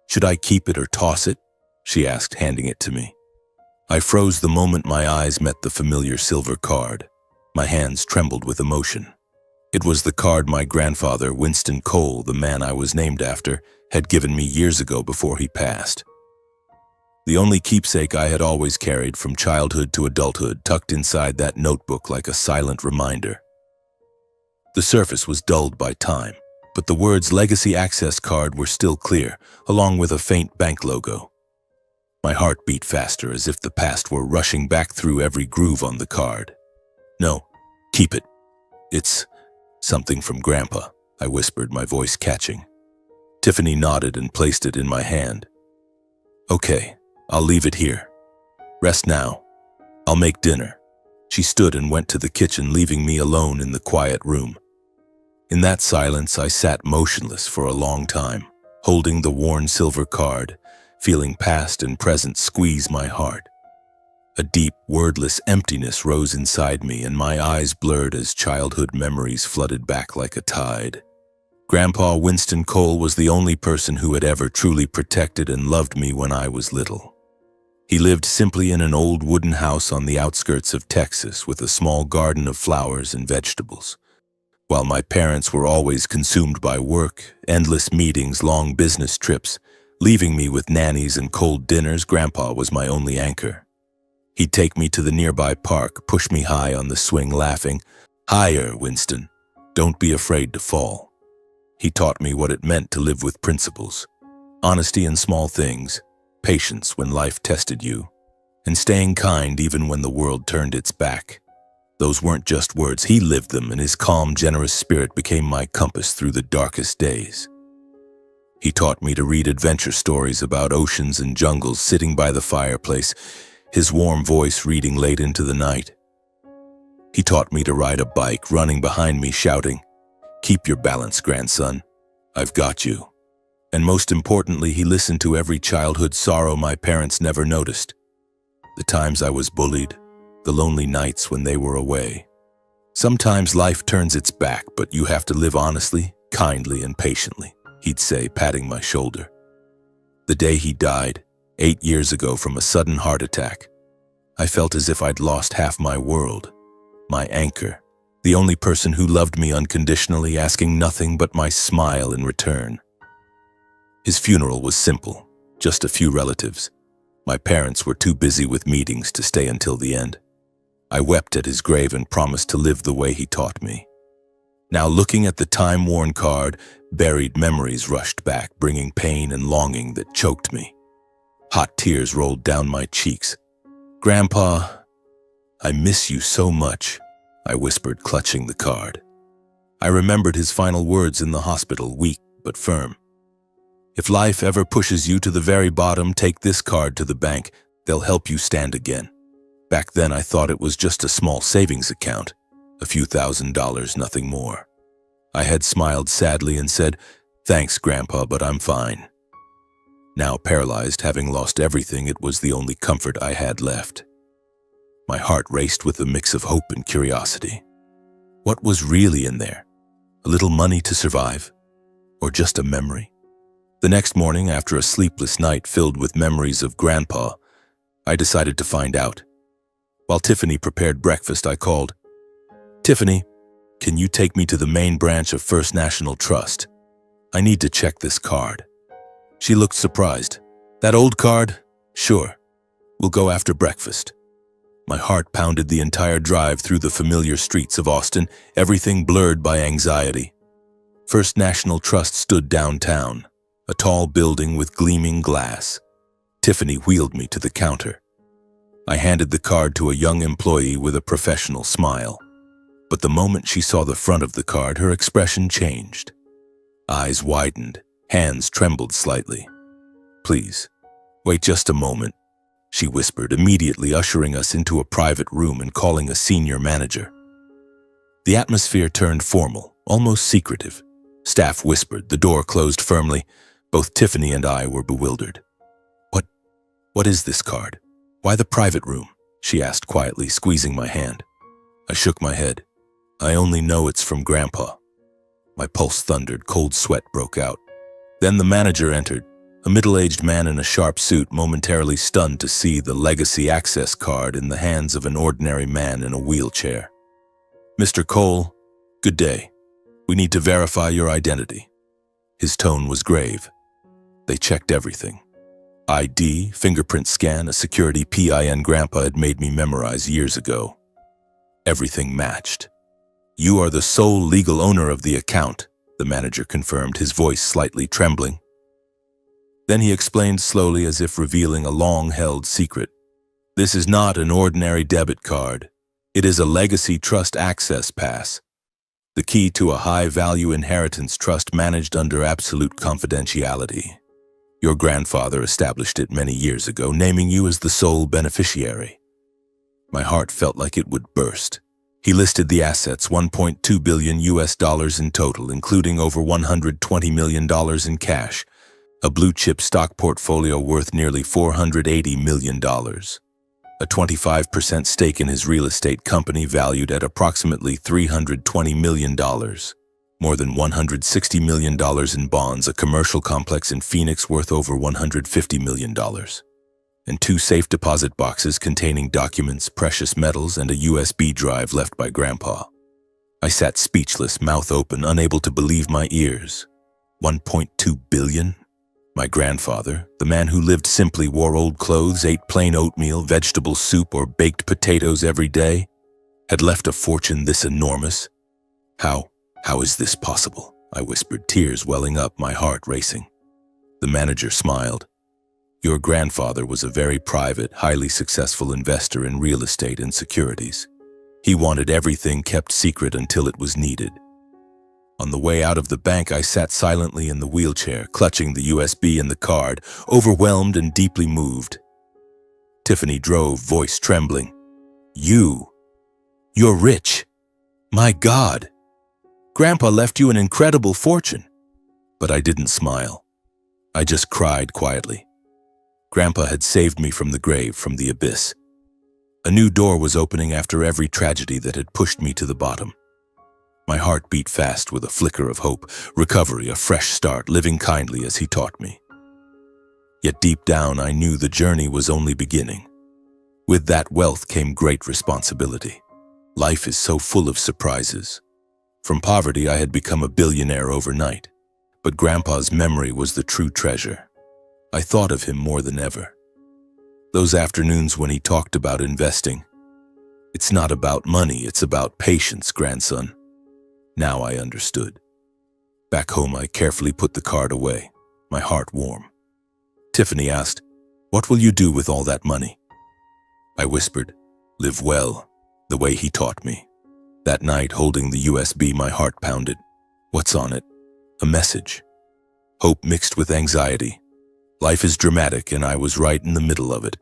Speaker 1: Should I keep it or toss it? She asked, handing it to me. I froze the moment my eyes met the familiar silver card. My hands trembled with emotion. It was the card my grandfather, Winston Cole, the man I was named after, had given me years ago before he passed. The only keepsake I had always carried from childhood to adulthood, tucked inside that notebook like a silent reminder. The surface was dulled by time, but the words Legacy Access Card were still clear, along with a faint bank logo. My heart beat faster, as if the past were rushing back through every groove on the card. No, keep it. It's something from Grandpa, I whispered, my voice catching. Tiffany nodded and placed it in my hand. Okay, I'll leave it here. Rest now. I'll make dinner. She stood and went to the kitchen, leaving me alone in the quiet room. In that silence, I sat motionless for a long time, holding the worn silver card, feeling past and present squeeze my heart. A deep, wordless emptiness rose inside me, and my eyes blurred as childhood memories flooded back like a tide. Grandpa Winston Cole was the only person who had ever truly protected and loved me when I was little. He lived simply in an old wooden house on the outskirts of Texas with a small garden of flowers and vegetables. While my parents were always consumed by work, endless meetings, long business trips, leaving me with nannies and cold dinners, Grandpa was my only anchor. He'd take me to the nearby park, push me high on the swing, laughing, "Higher, Winston. Don't be afraid to fall." He taught me what it meant to live with principles, honesty in small things, patience when life tested you, and staying kind even when the world turned its back. Those weren't just words, he lived them, and his calm, generous spirit became my compass through the darkest days. He taught me to read adventure stories about oceans and jungles, sitting by the fireplace, his warm voice reading late into the night. He taught me to ride a bike, running behind me, shouting, "Keep your balance, grandson. I've got you." And most importantly, he listened to every childhood sorrow my parents never noticed. The times I was bullied, the lonely nights when they were away. Sometimes life turns its back, but you have to live honestly, kindly, and patiently, he'd say, patting my shoulder. The day he died, 8 years ago from a sudden heart attack, I felt as if I'd lost half my world, my anchor, the only person who loved me unconditionally, asking nothing but my smile in return. His funeral was simple, just a few relatives. My parents were too busy with meetings to stay until the end. I wept at his grave and promised to live the way he taught me. Now, looking at the time-worn card, buried memories rushed back, bringing pain and longing that choked me. Hot tears rolled down my cheeks. "Grandpa, I miss you so much," I whispered, clutching the card. I remembered his final words in the hospital, weak but firm. "If life ever pushes you to the very bottom, take this card to the bank. They'll help you stand again." Back then, I thought it was just a small savings account, a few $1,000s, nothing more. I had smiled sadly and said, "Thanks, Grandpa, but I'm fine." Now paralyzed, having lost everything, it was the only comfort I had left. My heart raced with a mix of hope and curiosity. What was really in there? A little money to survive? Or just a memory? The next morning, after a sleepless night filled with memories of Grandpa, I decided to find out. While Tiffany prepared breakfast, I called, "Tiffany, can you take me to the main branch of First National Trust? I need to check this card." She looked surprised. "That old card? Sure. We'll go after breakfast." My heart pounded the entire drive through the familiar streets of Austin, everything blurred by anxiety. First National Trust stood downtown, a tall building with gleaming glass. Tiffany wheeled me to the counter. I handed the card to a young employee with a professional smile. But the moment she saw the front of the card, her expression changed. Eyes widened, hands trembled slightly. "Please, wait just a moment," she whispered, immediately ushering us into a private room and calling a senior manager. The atmosphere turned formal, almost secretive. Staff whispered, the door closed firmly. Both Tiffany and I were bewildered. What is this card? Why the private room?" she asked quietly, squeezing my hand. I shook my head. "I only know it's from Grandpa." My pulse thundered, cold sweat broke out. Then the manager entered, a middle-aged man in a sharp suit, momentarily stunned to see the legacy access card in the hands of an ordinary man in a wheelchair. "Mr. Cole, good day. We need to verify your identity." His tone was grave. They checked everything. ID, fingerprint scan, a security PIN Grandpa had made me memorize years ago. Everything matched. "You are the sole legal owner of the account," the manager confirmed, his voice slightly trembling. Then he explained slowly, as if revealing a long-held secret. "This is not an ordinary debit card. It is a legacy trust access pass, the key to a high-value inheritance trust managed under absolute confidentiality. Your grandfather established it many years ago, naming you as the sole beneficiary." My heart felt like it would burst. He listed the assets, $1.2 billion in total, including over $120 million in cash, a blue-chip stock portfolio worth nearly $480 million, a 25% stake in his real estate company valued at approximately $320 million, more than $160 million in bonds, a commercial complex in Phoenix worth over $150 million, and 2 safe deposit boxes containing documents, precious metals, and a USB drive left by Grandpa. I sat speechless, mouth open, unable to believe my ears. 1.2 billion? My grandfather, the man who lived simply, wore old clothes, ate plain oatmeal, vegetable soup, or baked potatoes every day, had left a fortune this enormous? How is this possible? I whispered, tears welling up, my heart racing. The manager smiled. Your grandfather was a very private, highly successful investor in real estate and securities. He wanted everything kept secret until it was needed. On the way out of the bank, I sat silently in the wheelchair, clutching the USB and the card, overwhelmed and deeply moved. Tiffany drove, voice trembling. You're rich. My God. Grandpa left you an incredible fortune. But I didn't smile. I just cried quietly. Grandpa had saved me from the grave, from the abyss. A new door was opening after every tragedy that had pushed me to the bottom. My heart beat fast with a flicker of hope, recovery, a fresh start, living kindly as he taught me. Yet deep down, I knew the journey was only beginning. With that wealth came great responsibility. Life is so full of surprises. From poverty, I had become a billionaire overnight, but Grandpa's memory was the true treasure. I thought of him more than ever. Those afternoons when he talked about investing, It's not about money, it's about patience, grandson. Now I understood. Back home, I carefully put the card away, my heart warm. Tiffany asked, "What will you do with all that money?" I whispered, "Live well, the way he taught me." That night, holding the USB, my heart pounded. What's on it? A message. Hope mixed with anxiety. Life is dramatic, and I was right in the middle of it.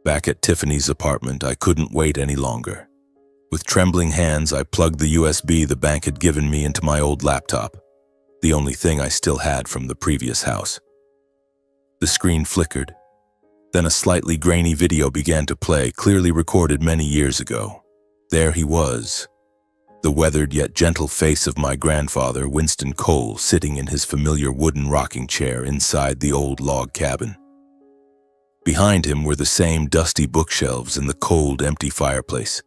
Speaker 1: Back at Tiffany's apartment, I couldn't wait any longer. With trembling hands, I plugged the USB the bank had given me into my old laptop, the only thing I still had from the previous house. The screen flickered. Then a slightly grainy video began to play, clearly recorded many years ago. There he was, the weathered yet gentle face of my grandfather, Winston Cole, sitting in his familiar wooden rocking chair inside the old log cabin. Behind him were the same dusty bookshelves and the cold, empty fireplace.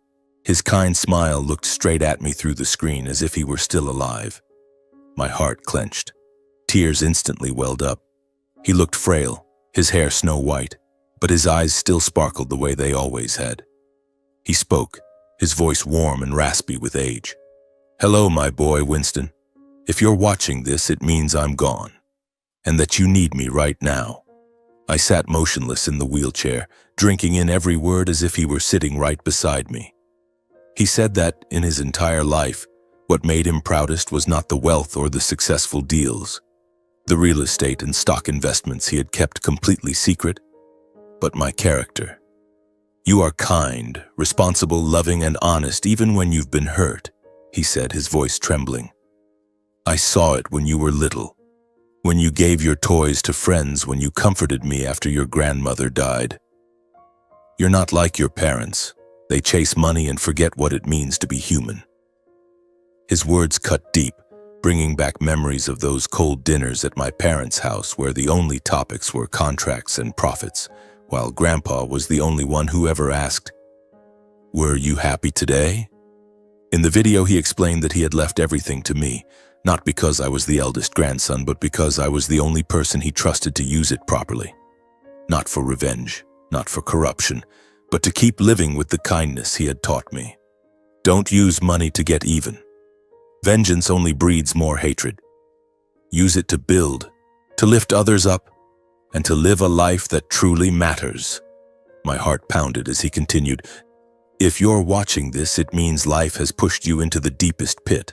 Speaker 1: His kind smile looked straight at me through the screen as if he were still alive. My heart clenched. Tears instantly welled up. He looked frail, his hair snow-white, but his eyes still sparkled the way they always had. He spoke, his voice warm and raspy with age. "Hello, my boy, Winston. If you're watching this, it means I'm gone, and that you need me right now." I sat motionless in the wheelchair, drinking in every word as if he were sitting right beside me. He said that, in his entire life, what made him proudest was not the wealth or the successful deals, the real estate and stock investments he had kept completely secret, but my character. "You are kind, responsible, loving, and honest even when you've been hurt," he said, his voice trembling. "I saw it when you were little, when you gave your toys to friends, when you comforted me after your grandmother died. You're not like your parents. They chase money and forget what it means to be human." His words cut deep, bringing back memories of those cold dinners at my parents' house where the only topics were contracts and profits, while Grandpa was the only one who ever asked, "Were you happy today?" In the video, he explained that he had left everything to me, not because I was the eldest grandson, but because I was the only person he trusted to use it properly. Not for revenge, not for corruption, but to keep living with the kindness he had taught me. Don't use money to get even. Vengeance only breeds more hatred. Use it to build, to lift others up, and to live a life that truly matters. My heart pounded as he continued, "If you're watching this, it means life has pushed you into the deepest pit.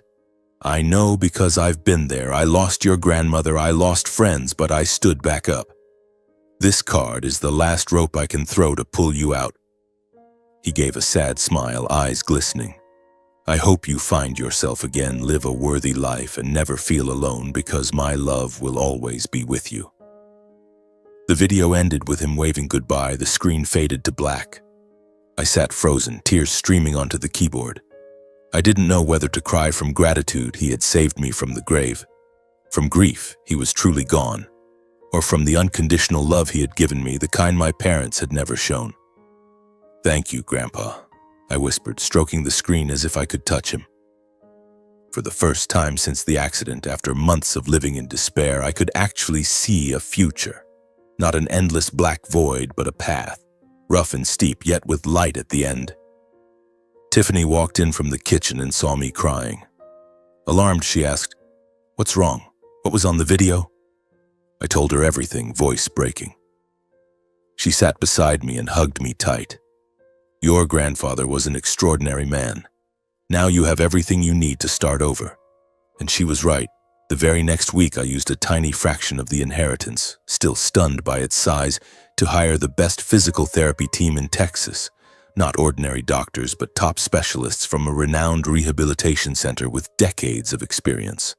Speaker 1: I know because I've been there. I lost your grandmother, I lost friends, but I stood back up. This card is the last rope I can throw to pull you out." He gave a sad smile, eyes glistening. "I hope you find yourself again, live a worthy life, and never feel alone, because my love will always be with you." The video ended with him waving goodbye. The screen faded to black. I sat frozen, tears streaming onto the keyboard. I didn't know whether to cry from gratitude he had saved me from the grave, from grief he was truly gone, or from the unconditional love he had given me, the kind my parents had never shown. "Thank you, Grandpa," I whispered, stroking the screen as if I could touch him. For the first time since the accident, after months of living in despair, I could actually see a future. Not an endless black void, but a path, rough and steep, yet with light at the end. Tiffany walked in from the kitchen and saw me crying. Alarmed, she asked, "What's wrong? What was on the video?" I told her everything, voice breaking. She sat beside me and hugged me tight. "Your grandfather was an extraordinary man. Now you have everything you need to start over." And she was right. The very next week, I used a tiny fraction of the inheritance, still stunned by its size, to hire the best physical therapy team in Texas. Not ordinary doctors, but top specialists from a renowned rehabilitation center with decades of experience.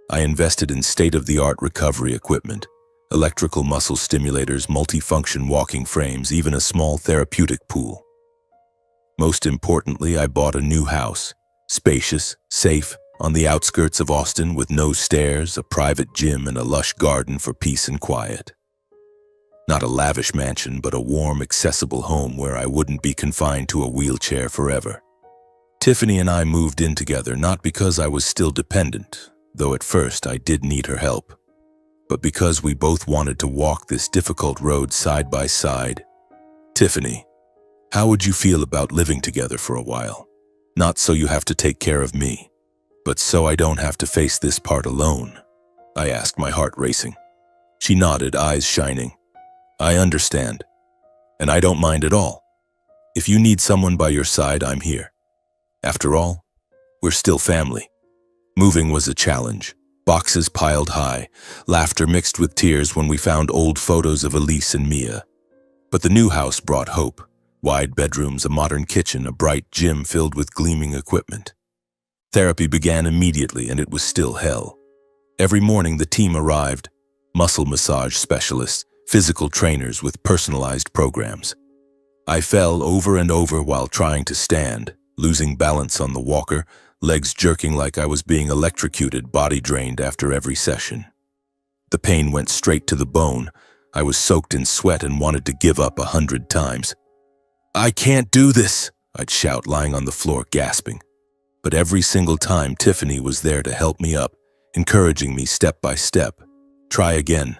Speaker 1: I invested in state-of-the-art recovery equipment, electrical muscle stimulators, multifunction walking frames, even a small therapeutic pool. Most importantly, I bought a new house, spacious, safe, on the outskirts of Austin, with no stairs, a private gym, and a lush garden for peace and quiet. Not a lavish mansion, but a warm, accessible home where I wouldn't be confined to a wheelchair forever. Tiffany and I moved in together, not because I was still dependent, though at first I did need her help, but because we both wanted to walk this difficult road side by side. Tiffany, How would you feel about living together for a while? Not so you have to take care of me, but so I don't have to face this part alone," I asked, my heart racing. She nodded, eyes shining. "I understand, and I don't mind at all. If you need someone by your side, I'm here. After all, we're still family." Moving was a challenge. Boxes piled high, laughter mixed with tears when we found old photos of Elise and Mia. But the new house brought hope. Wide bedrooms, a modern kitchen, a bright gym filled with gleaming equipment. Therapy began immediately, and it was still hell. Every morning the team arrived, muscle massage specialists, physical trainers with personalized programs. I fell over and over while trying to stand, losing balance on the walker, legs jerking like I was being electrocuted, body drained after every session. The pain went straight to the bone. I was soaked in sweat and wanted to give up 100 times. "I can't do this," I'd shout, lying on the floor gasping. But every single time Tiffany was there to help me up, encouraging me step by step. "Try again.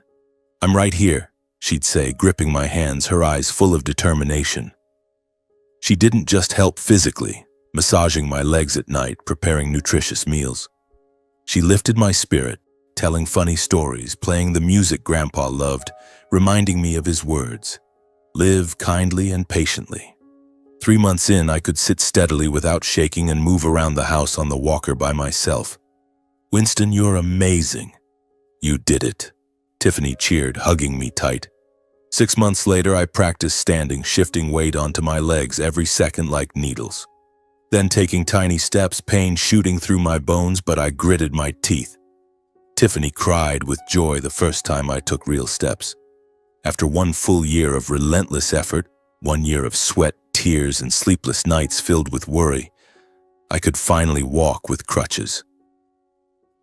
Speaker 1: I'm right here," she'd say, gripping my hands, her eyes full of determination. She didn't just help physically, massaging my legs at night, preparing nutritious meals. She lifted my spirit, telling funny stories, playing the music Grandpa loved, reminding me of his words. Live kindly and patiently. 3 months in, I could sit steadily without shaking and move around the house on the walker by myself. "Winston, you're amazing." "You did it," Tiffany cheered, hugging me tight. 6 months later, I practiced standing, shifting weight onto my legs every second like needles. Then taking tiny steps, pain shooting through my bones, but I gritted my teeth. Tiffany cried with joy the first time I took real steps. After 1 full year of relentless effort, 1 year of sweat, tears, and sleepless nights filled with worry, I could finally walk with crutches.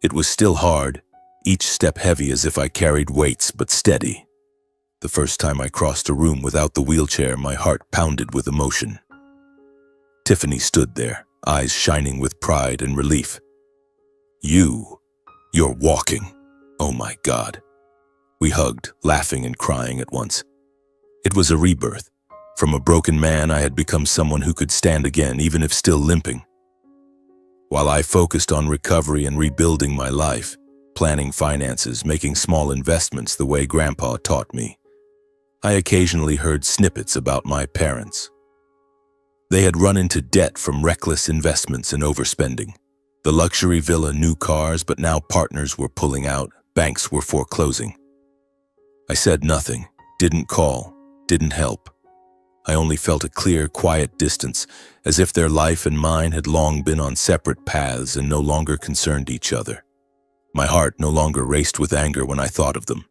Speaker 1: It was still hard, each step heavy as if I carried weights, but steady. The first time I crossed a room without the wheelchair, my heart pounded with emotion. Tiffany stood there, eyes shining with pride and relief. You're walking. Oh my God." We hugged, laughing and crying at once. It was a rebirth. From a broken man, I had become someone who could stand again, even if still limping. While I focused on recovery and rebuilding my life, planning finances, making small investments the way Grandpa taught me, I occasionally heard snippets about my parents. They had run into debt from reckless investments and overspending. The luxury villa, new cars, but now partners were pulling out, banks were foreclosing. I said nothing, didn't call, didn't help. I only felt a clear, quiet distance, as if their life and mine had long been on separate paths and no longer concerned each other. My heart no longer raced with anger when I thought of them.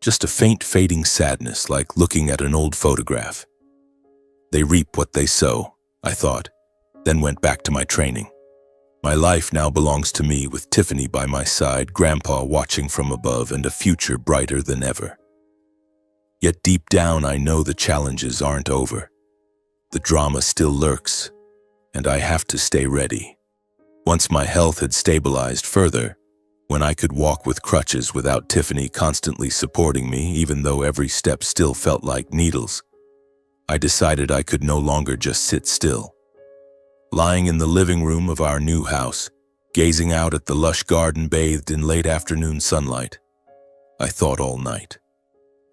Speaker 1: Just a faint, fading sadness, like looking at an old photograph. They reap what they sow, I thought, then went back to my training. My life now belongs to me, with Tiffany by my side, Grandpa watching from above, and a future brighter than ever. Yet deep down, I know the challenges aren't over. The drama still lurks, and I have to stay ready. Once my health had stabilized further, when I could walk with crutches without Tiffany constantly supporting me, even though every step still felt like needles, I decided I could no longer just sit still. Lying in the living room of our new house, gazing out at the lush garden bathed in late afternoon sunlight, I thought all night.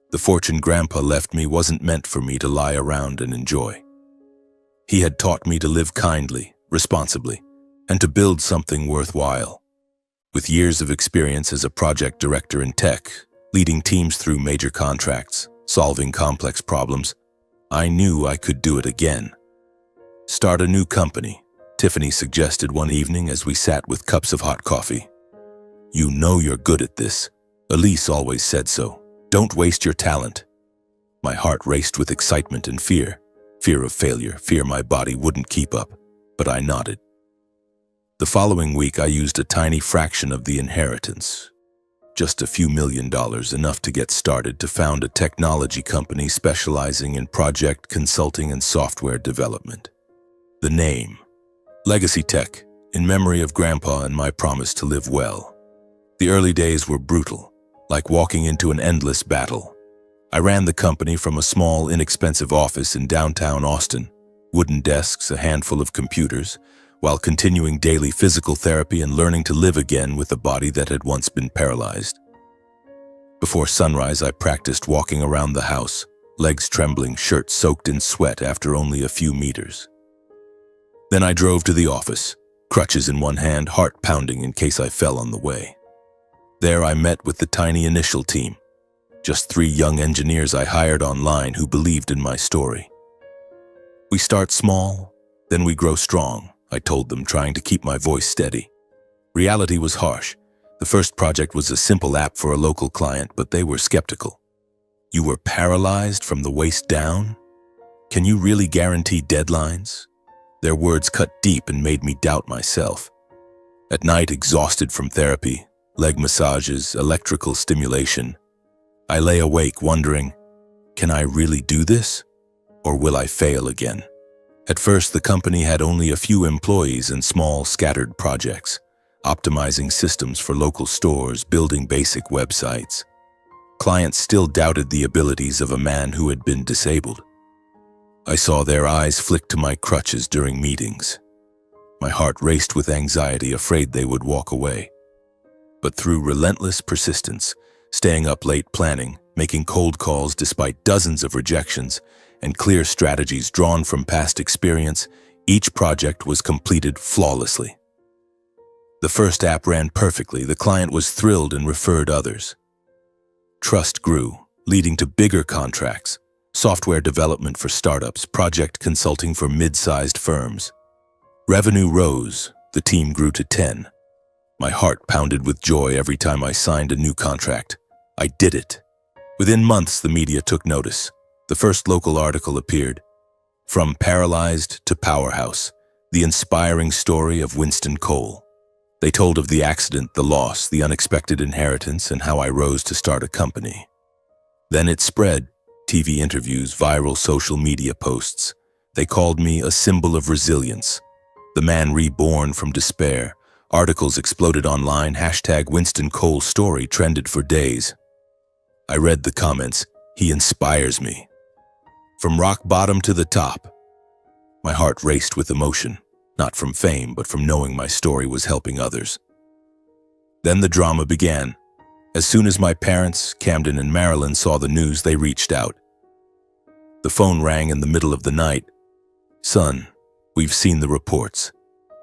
Speaker 1: The fortune Grandpa left me wasn't meant for me to lie around and enjoy. He had taught me to live kindly, responsibly, and to build something worthwhile. With years of experience as a project director in tech, leading teams through major contracts, solving complex problems, I knew I could do it again. "Start a new company," Tiffany suggested one evening as we sat with cups of hot coffee. "You know you're good at this. Elise always said so. Don't waste your talent." My heart raced with excitement and fear. Fear of failure, fear my body wouldn't keep up, but I nodded. The following week, I used a tiny fraction of the inheritance, just a few $1,000,000, enough to get started, to found a technology company specializing in project consulting and software development. The name, Legacy Tech, in memory of Grandpa and my promise to live well. The early days were brutal, like walking into an endless battle. I ran the company from a small, inexpensive office in downtown Austin, wooden desks, a handful of computers, while continuing daily physical therapy and learning to live again with a body that had once been paralyzed. Before sunrise, I practiced walking around the house, legs trembling, shirt soaked in sweat after only a few meters. Then I drove to the office, crutches in one hand, heart pounding in case I fell on the way. There I met with the tiny initial team, just 3 young engineers I hired online who believed in my story. "We start small, then we grow strong," I told them, trying to keep my voice steady. Reality was harsh. The first project was a simple app for a local client, but they were skeptical. "You were paralyzed from the waist down? Can you really guarantee deadlines?" Their words cut deep and made me doubt myself. At night, exhausted from therapy, leg massages, electrical stimulation, I lay awake wondering, can I really do this? Or will I fail again? At first, the company had only a few employees and small, scattered projects, optimizing systems for local stores, building basic websites. Clients still doubted the abilities of a man who had been disabled. I saw their eyes flick to my crutches during meetings. My heart raced with anxiety, afraid they would walk away. But through relentless persistence, staying up late planning, making cold calls despite dozens of rejections, and clear strategies drawn from past experience, each project was completed flawlessly. The first app ran perfectly, the client was thrilled and referred others. Trust grew, leading to bigger contracts, software development for startups, project consulting for mid-sized firms. Revenue rose, the team grew to 10. My heart pounded with joy every time I signed a new contract. I did it. Within months, the media took notice. The first local article appeared. "From Paralyzed to Powerhouse, the inspiring story of Winston Cole." They told of the accident, the loss, the unexpected inheritance, and how I rose to start a company. Then it spread. TV interviews, viral social media posts. They called me a symbol of resilience, the man reborn from despair. Articles exploded online, hashtag Winston Cole story trended for days. I read the comments, "He inspires me." From rock bottom to the top. My heart raced with emotion, not from fame, but from knowing my story was helping others. Then the drama began. As soon as my parents, Camden and Marilyn, saw the news, they reached out. The phone rang in the middle of the night. "Son, we've seen the reports.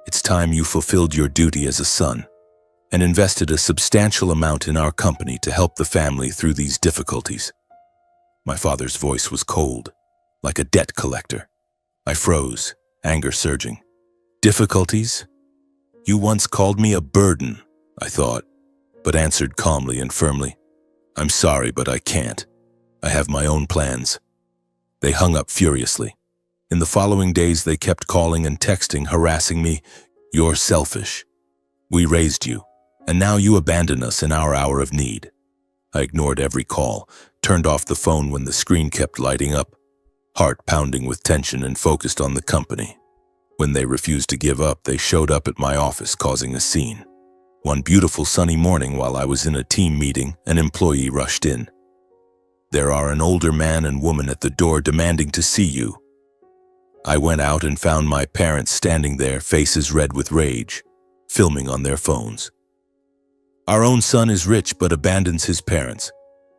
Speaker 1: It's time you fulfilled your duty as a son and invested a substantial amount in our company to help the family through these difficulties." My father's voice was cold, like a debt collector. I froze, anger surging. "Difficulties? You once called me a burden," I thought, but answered calmly and firmly, "I'm sorry, but I can't. I have my own plans." They hung up furiously. In the following days, they kept calling and texting, harassing me. "You're selfish. We raised you, and now you abandon us in our hour of need." I ignored every call, turned off the phone when the screen kept lighting up, heart pounding with tension, and focused on the company. When they refused to give up, they showed up at my office, causing a scene. One beautiful sunny morning, while I was in a team meeting, an employee rushed in. "There are an older man and woman at the door demanding to see you." I went out and found my parents standing there, faces red with rage, filming on their phones. "Our own son is rich but abandons his parents.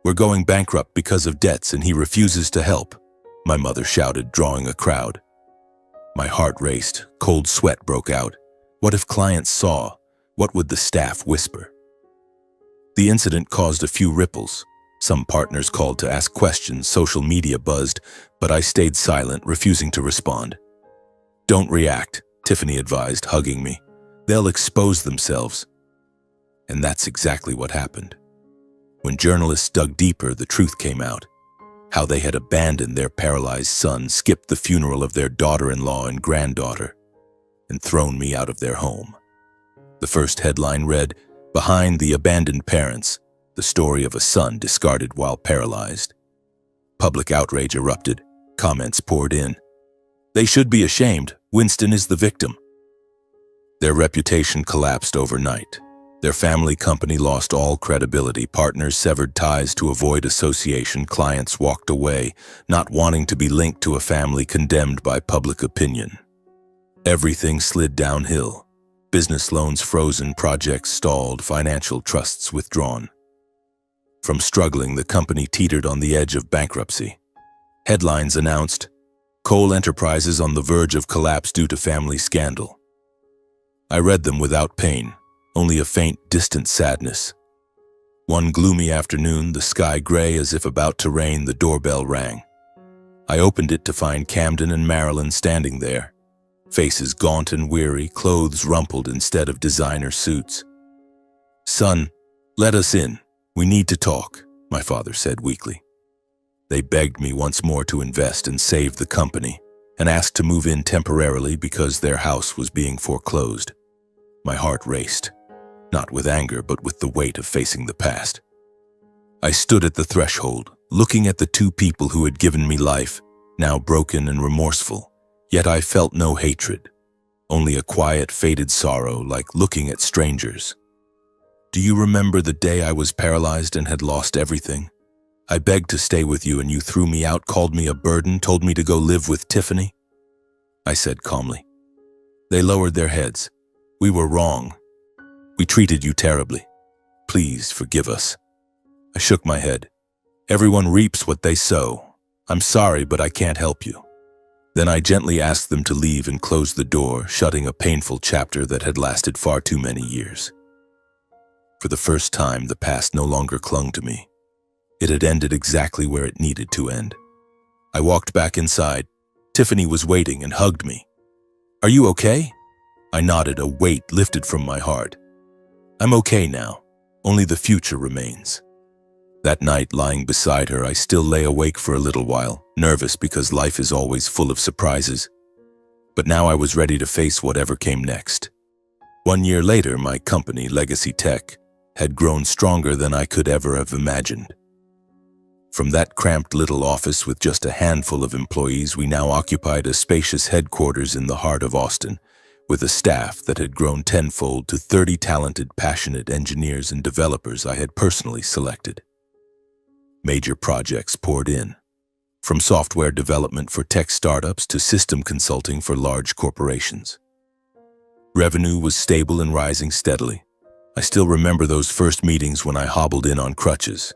Speaker 1: We're going bankrupt because of debts and he refuses to help," my mother shouted, drawing a crowd. My heart raced, cold sweat broke out. What if clients saw? What would the staff whisper? The incident caused a few ripples. Some partners called to ask questions, social media buzzed, but I stayed silent, refusing to respond. "Don't react," Tiffany advised, hugging me. "They'll expose themselves." And that's exactly what happened. When journalists dug deeper, the truth came out. How they had abandoned their paralyzed son, skipped the funeral of their daughter-in-law and granddaughter, and thrown me out of their home. The first headline read, "Behind the Abandoned Parents, the story of a son discarded while paralyzed." Public outrage erupted. Comments poured in. "They should be ashamed. Winston is the victim." Their reputation collapsed overnight. Their family company lost all credibility. Partners severed ties to avoid association. Clients walked away, not wanting to be linked to a family condemned by public opinion. Everything slid downhill. Business loans frozen, projects stalled, financial trusts withdrawn. From struggling, the company teetered on the edge of bankruptcy. Headlines announced, "Coal Enterprises on the verge of collapse due to family scandal." I read them without pain, only a faint, distant sadness. One gloomy afternoon, the sky gray as if about to rain, the doorbell rang. I opened it to find Camden and Marilyn standing there, faces gaunt and weary, clothes rumpled instead of designer suits. "Son, let us in. We need to talk," my father said weakly. They begged me once more to invest and save the company, and asked to move in temporarily because their house was being foreclosed. My heart raced, not with anger but with the weight of facing the past. I stood at the threshold, looking at the two people who had given me life, now broken and remorseful, yet I felt no hatred, only a quiet, faded sorrow like looking at strangers. "Do you remember the day I was paralyzed and had lost everything? I begged to stay with you and you threw me out, called me a burden, told me to go live with Tiffany?" I said calmly. They lowered their heads. "We were wrong. We treated you terribly. Please forgive us." I shook my head. "Everyone reaps what they sow. I'm sorry, but I can't help you." Then I gently asked them to leave and close the door, shutting a painful chapter that had lasted far too many years. For the first time, the past no longer clung to me. It had ended exactly where it needed to end. I walked back inside. Tiffany was waiting and hugged me. "Are you okay?" I nodded, a weight lifted from my heart. "I'm okay now. Only the future remains." That night, lying beside her, I still lay awake for a little while, nervous because life is always full of surprises. But now I was ready to face whatever came next. 1 year later, my company, Legacy Tech, had grown stronger than I could ever have imagined. From that cramped little office with just a handful of employees, we now occupied a spacious headquarters in the heart of Austin, with a staff that had grown tenfold to 30 talented, passionate engineers and developers I had personally selected. Major projects poured in, from software development for tech startups to system consulting for large corporations. Revenue was stable and rising steadily. I still remember those first meetings when I hobbled in on crutches.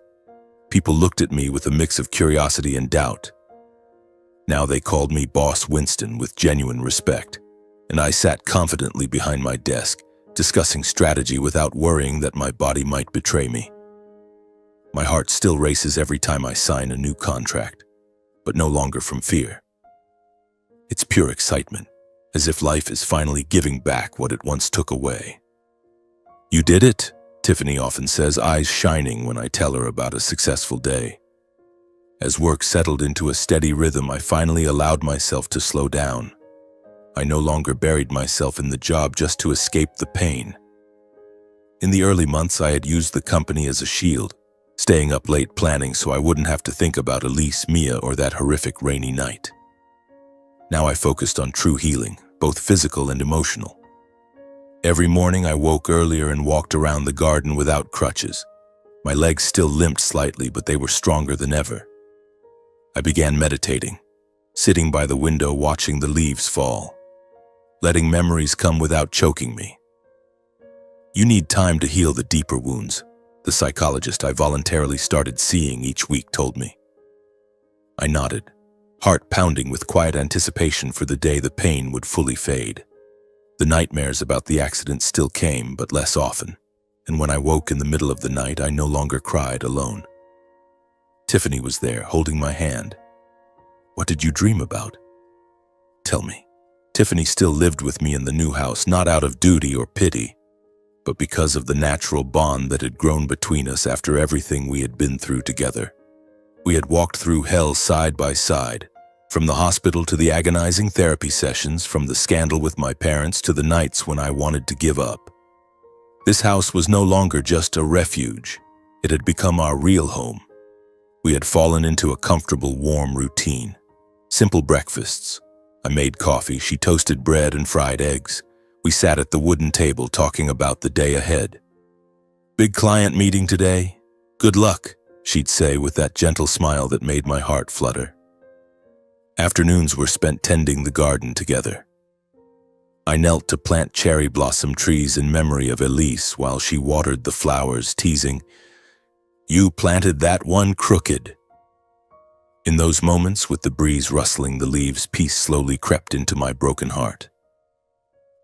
Speaker 1: People looked at me with a mix of curiosity and doubt. Now they called me Boss Winston with genuine respect, and I sat confidently behind my desk, discussing strategy without worrying that my body might betray me. My heart still races every time I sign a new contract, but no longer from fear. It's pure excitement, as if life is finally giving back what it once took away. "You did it," Tiffany often says, eyes shining when I tell her about a successful day. As work settled into a steady rhythm, I finally allowed myself to slow down. I no longer buried myself in the job just to escape the pain. In the early months, I had used the company as a shield, staying up late planning so I wouldn't have to think about Elise, Mia, or that horrific rainy night. Now I focused on true healing, both physical and emotional. Every morning I woke earlier and walked around the garden without crutches. My legs still limped slightly, but they were stronger than ever. I began meditating, sitting by the window watching the leaves fall, letting memories come without choking me. "You need time to heal the deeper wounds," the psychologist I voluntarily started seeing each week told me. I nodded, heart pounding with quiet anticipation for the day the pain would fully fade. The nightmares about the accident still came, but less often, and when I woke in the middle of the night, I no longer cried alone. Tiffany was there, holding my hand. "What did you dream about? Tell me." Tiffany still lived with me in the new house, not out of duty or pity, but because of the natural bond that had grown between us after everything we had been through together. We had walked through hell side by side, from the hospital to the agonizing therapy sessions, from the scandal with my parents to the nights when I wanted to give up. This house was no longer just a refuge. It had become our real home. We had fallen into a comfortable, warm routine. Simple breakfasts. I made coffee, she toasted bread and fried eggs. We sat at the wooden table talking about the day ahead. Big client meeting today? Good luck, she'd say with that gentle smile that made my heart flutter. Afternoons were spent tending the garden together. I knelt to plant cherry blossom trees in memory of Elise while she watered the flowers, teasing, "You planted that one crooked." In those moments, with the breeze rustling the leaves, peace slowly crept into my broken heart.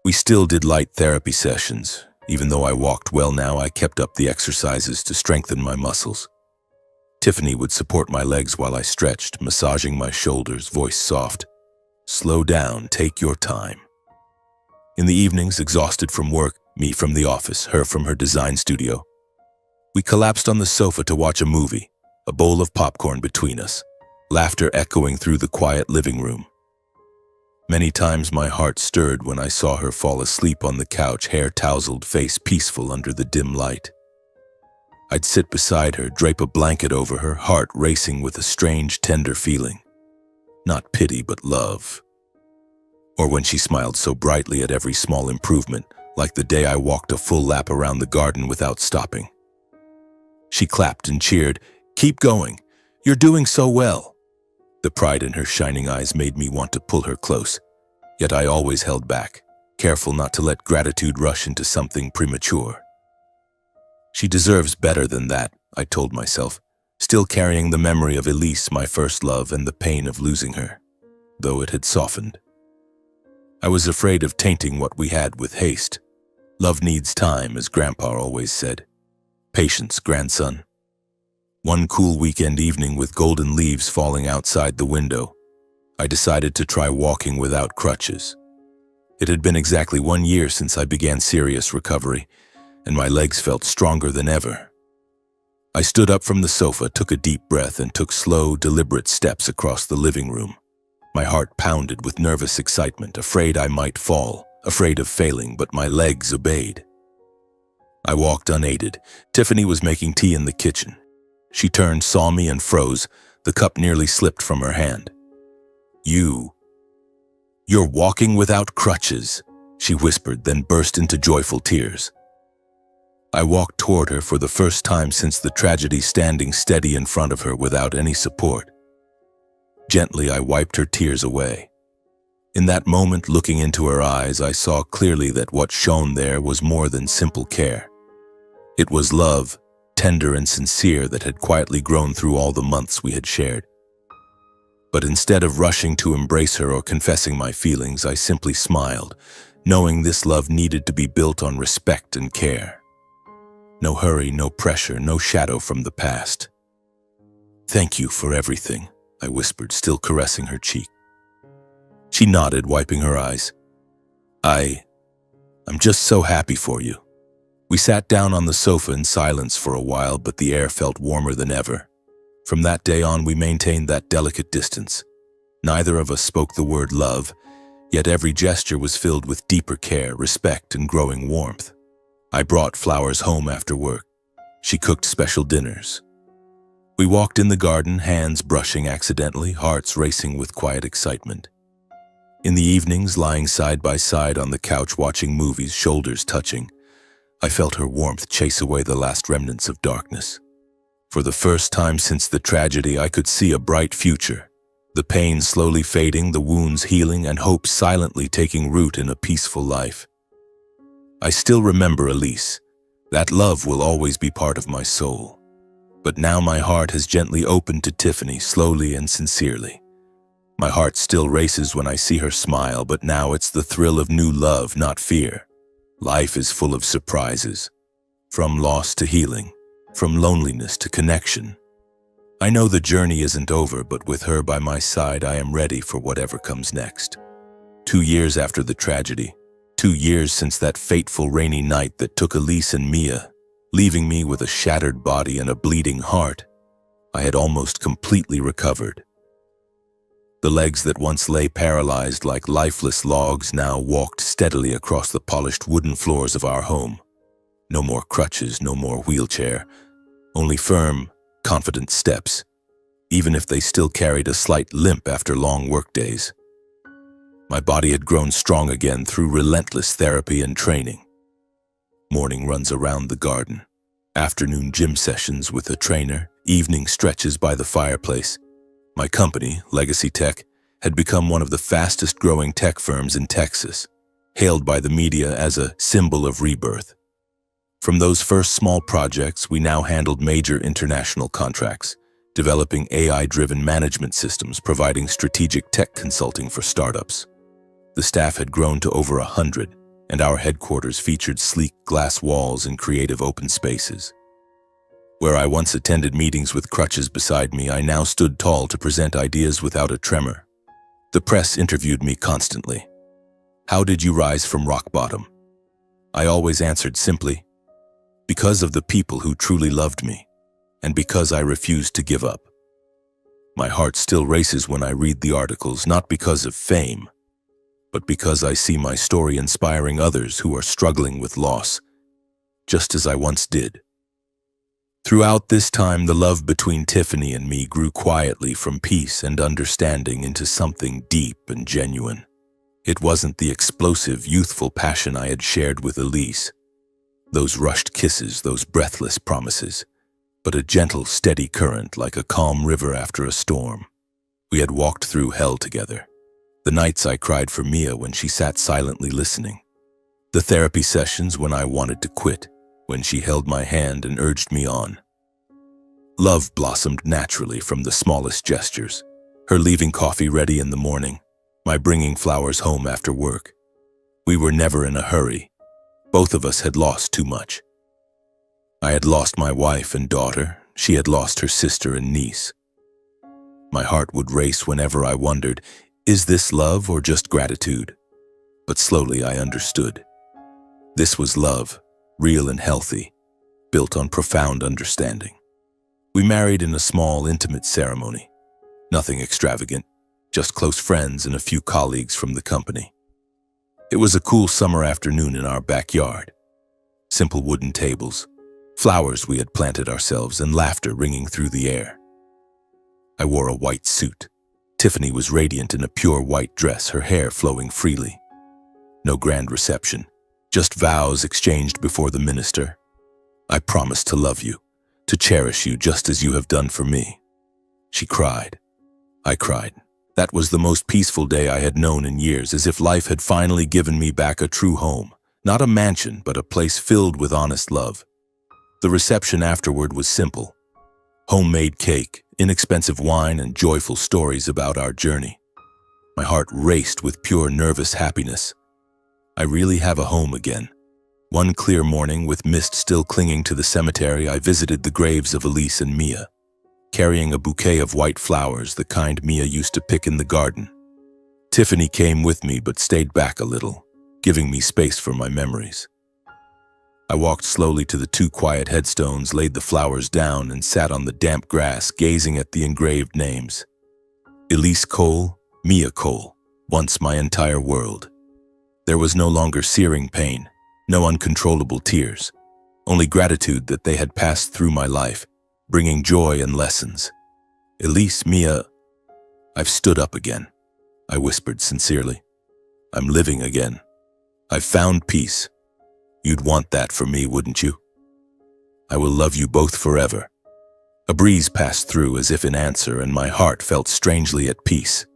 Speaker 1: We still did light therapy sessions. Even though I walked well now, I kept up the exercises to strengthen my muscles. Tiffany would support my legs while I stretched, massaging my shoulders, voice soft. "Slow down, take your time." In the evenings, exhausted from work, me from the office, her from her design studio, we collapsed on the sofa to watch a movie, a bowl of popcorn between us, laughter echoing through the quiet living room. Many times my heart stirred when I saw her fall asleep on the couch, hair tousled, face peaceful under the dim light. I'd sit beside her, drape a blanket over her, heart racing with a strange, tender feeling. Not pity, but love. Or when she smiled so brightly at every small improvement, like the day I walked a full lap around the garden without stopping. She clapped and cheered, "Keep going. You're doing so well." The pride in her shining eyes made me want to pull her close, yet I always held back, careful not to let gratitude rush into something premature. She deserves better than that, I told myself, still carrying the memory of Elise, my first love, and the pain of losing her, though it had softened. I was afraid of tainting what we had with haste. Love needs time, as Grandpa always said. Patience, grandson. One cool weekend evening with golden leaves falling outside the window, I decided to try walking without crutches. It had been exactly 1 year since I began serious recovery, and my legs felt stronger than ever. I stood up from the sofa, took a deep breath, and took slow, deliberate steps across the living room. My heart pounded with nervous excitement, afraid I might fall, afraid of failing, but my legs obeyed. I walked unaided. Tiffany was making tea in the kitchen. She turned, saw me, and froze. The cup nearly slipped from her hand. You're walking without crutches," she whispered, then burst into joyful tears. I walked toward her for the first time since the tragedy, standing steady in front of her without any support. Gently, I wiped her tears away. In that moment, looking into her eyes, I saw clearly that what shone there was more than simple care. It was love, tender and sincere, that had quietly grown through all the months we had shared. But instead of rushing to embrace her or confessing my feelings, I simply smiled, knowing this love needed to be built on respect and care. No hurry, no pressure, no shadow from the past. "Thank you for everything," I whispered, still caressing her cheek. She nodded, wiping her eyes. I'm just so happy for you." We sat down on the sofa in silence for a while, but the air felt warmer than ever. From that day on, we maintained that delicate distance. Neither of us spoke the word love, yet every gesture was filled with deeper care, respect, and growing warmth. I brought flowers home after work. She cooked special dinners. We walked in the garden, hands brushing accidentally, hearts racing with quiet excitement. In the evenings, lying side by side on the couch watching movies, shoulders touching, I felt her warmth chase away the last remnants of darkness. For the first time since the tragedy, I could see a bright future. The pain slowly fading, the wounds healing, and hope silently taking root in a peaceful life. I still remember Elise. That love will always be part of my soul. But now my heart has gently opened to Tiffany, slowly and sincerely. My heart still races when I see her smile, but now it's the thrill of new love, not fear. Life is full of surprises, from loss to healing, from loneliness to connection. I know the journey isn't over, but with her by my side, I am ready for whatever comes next. 2 years after the tragedy, 2 years since that fateful rainy night that took Elise and Mia, leaving me with a shattered body and a bleeding heart, I had almost completely recovered. The legs that once lay paralyzed like lifeless logs now walked steadily across the polished wooden floors of our home. No more crutches, no more wheelchair, only firm, confident steps, even if they still carried a slight limp after long workdays. My body had grown strong again through relentless therapy and training. Morning runs around the garden. Afternoon gym sessions with a trainer, evening stretches by the fireplace. My company, Legacy Tech, had become one of the fastest-growing tech firms in Texas, hailed by the media as a symbol of rebirth. From those first small projects, we now handled major international contracts, developing AI-driven management systems, providing strategic tech consulting for startups. The staff had grown to over 100, and our headquarters featured sleek glass walls and creative open spaces. Where I once attended meetings with crutches beside me, I now stood tall to present ideas without a tremor. The press interviewed me constantly. How did you rise from rock bottom? I always answered simply, because of the people who truly loved me, and because I refused to give up. My heart still races when I read the articles, not because of fame, but because I see my story inspiring others who are struggling with loss, just as I once did. Throughout this time, the love between Tiffany and me grew quietly from peace and understanding into something deep and genuine. It wasn't the explosive, youthful passion I had shared with Elise, those rushed kisses, those breathless promises, but a gentle, steady current like a calm river after a storm. We had walked through hell together. The nights I cried for Mia when she sat silently listening. The therapy sessions when I wanted to quit, when she held my hand and urged me on. Love blossomed naturally from the smallest gestures. Her leaving coffee ready in the morning, my bringing flowers home after work. We were never in a hurry. Both of us had lost too much. I had lost my wife and daughter. She had lost her sister and niece. My heart would race whenever I wondered, is this love or just gratitude? But slowly I understood. This was love, real and healthy, built on profound understanding. We married in a small, intimate ceremony. Nothing extravagant, just close friends and a few colleagues from the company. It was a cool summer afternoon in our backyard. Simple wooden tables, flowers we had planted ourselves, and laughter ringing through the air. I wore a white suit. Tiffany was radiant in a pure white dress, her hair flowing freely. No grand reception, just vows exchanged before the minister. I promised to love you, to cherish you just as you have done for me. She cried. I cried. That was the most peaceful day I had known in years, as if life had finally given me back a true home, not a mansion, but a place filled with honest love. The reception afterward was simple. Homemade cake, inexpensive wine, and joyful stories about our journey. My heart raced with pure nervous happiness. I really have a home again. One clear morning, with mist still clinging to the cemetery, I visited the graves of Elise and Mia, carrying a bouquet of white flowers, the kind Mia used to pick in the garden. Tiffany came with me but stayed back a little, giving me space for my memories. I walked slowly to the two quiet headstones, laid the flowers down, and sat on the damp grass, gazing at the engraved names. Elise Cole, Mia Cole, once my entire world. There was no longer searing pain, no uncontrollable tears, only gratitude that they had passed through my life, bringing joy and lessons. Elise, Mia, I've stood up again, I whispered sincerely. I'm living again. I've found peace. You'd want that for me, wouldn't you? I will love you both forever. A breeze passed through as if in answer, and my heart felt strangely at peace.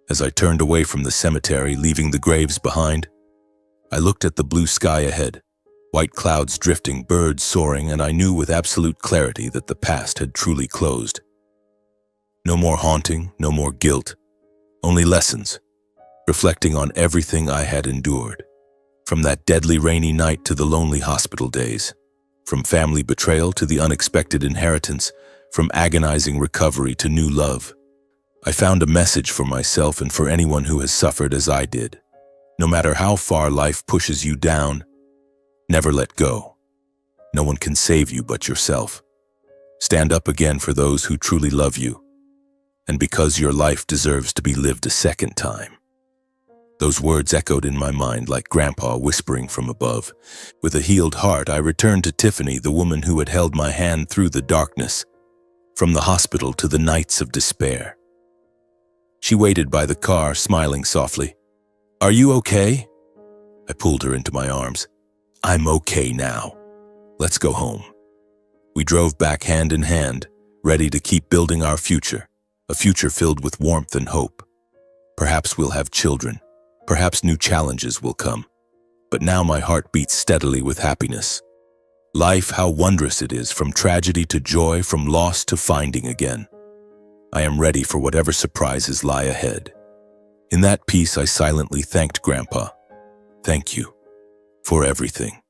Speaker 1: As I turned away from the cemetery, leaving the graves behind, I looked at the blue sky ahead, white clouds drifting, birds soaring, and I knew with absolute clarity that the past had truly closed. No more haunting, no more guilt, only lessons, reflecting on everything I had endured. From that deadly rainy night to the lonely hospital days, from family betrayal to the unexpected inheritance, from agonizing recovery to new love, I found a message for myself and for anyone who has suffered as I did. No matter how far life pushes you down, never let go. No one can save you but yourself. Stand up again for those who truly love you, and because your life deserves to be lived a second time. Those words echoed in my mind like Grandpa whispering from above. With a healed heart, I returned to Tiffany, the woman who had held my hand through the darkness, from the hospital to the nights of despair. She waited by the car, smiling softly. Are you okay? I pulled her into my arms. I'm okay now. Let's go home. We drove back hand in hand, ready to keep building our future, a future filled with warmth and hope. Perhaps we'll have children. Perhaps new challenges will come. But now my heart beats steadily with happiness. Life, how wondrous it is, from tragedy to joy, from loss to finding again. I am ready for whatever surprises lie ahead. In that peace, I silently thanked Grandpa. Thank you for everything.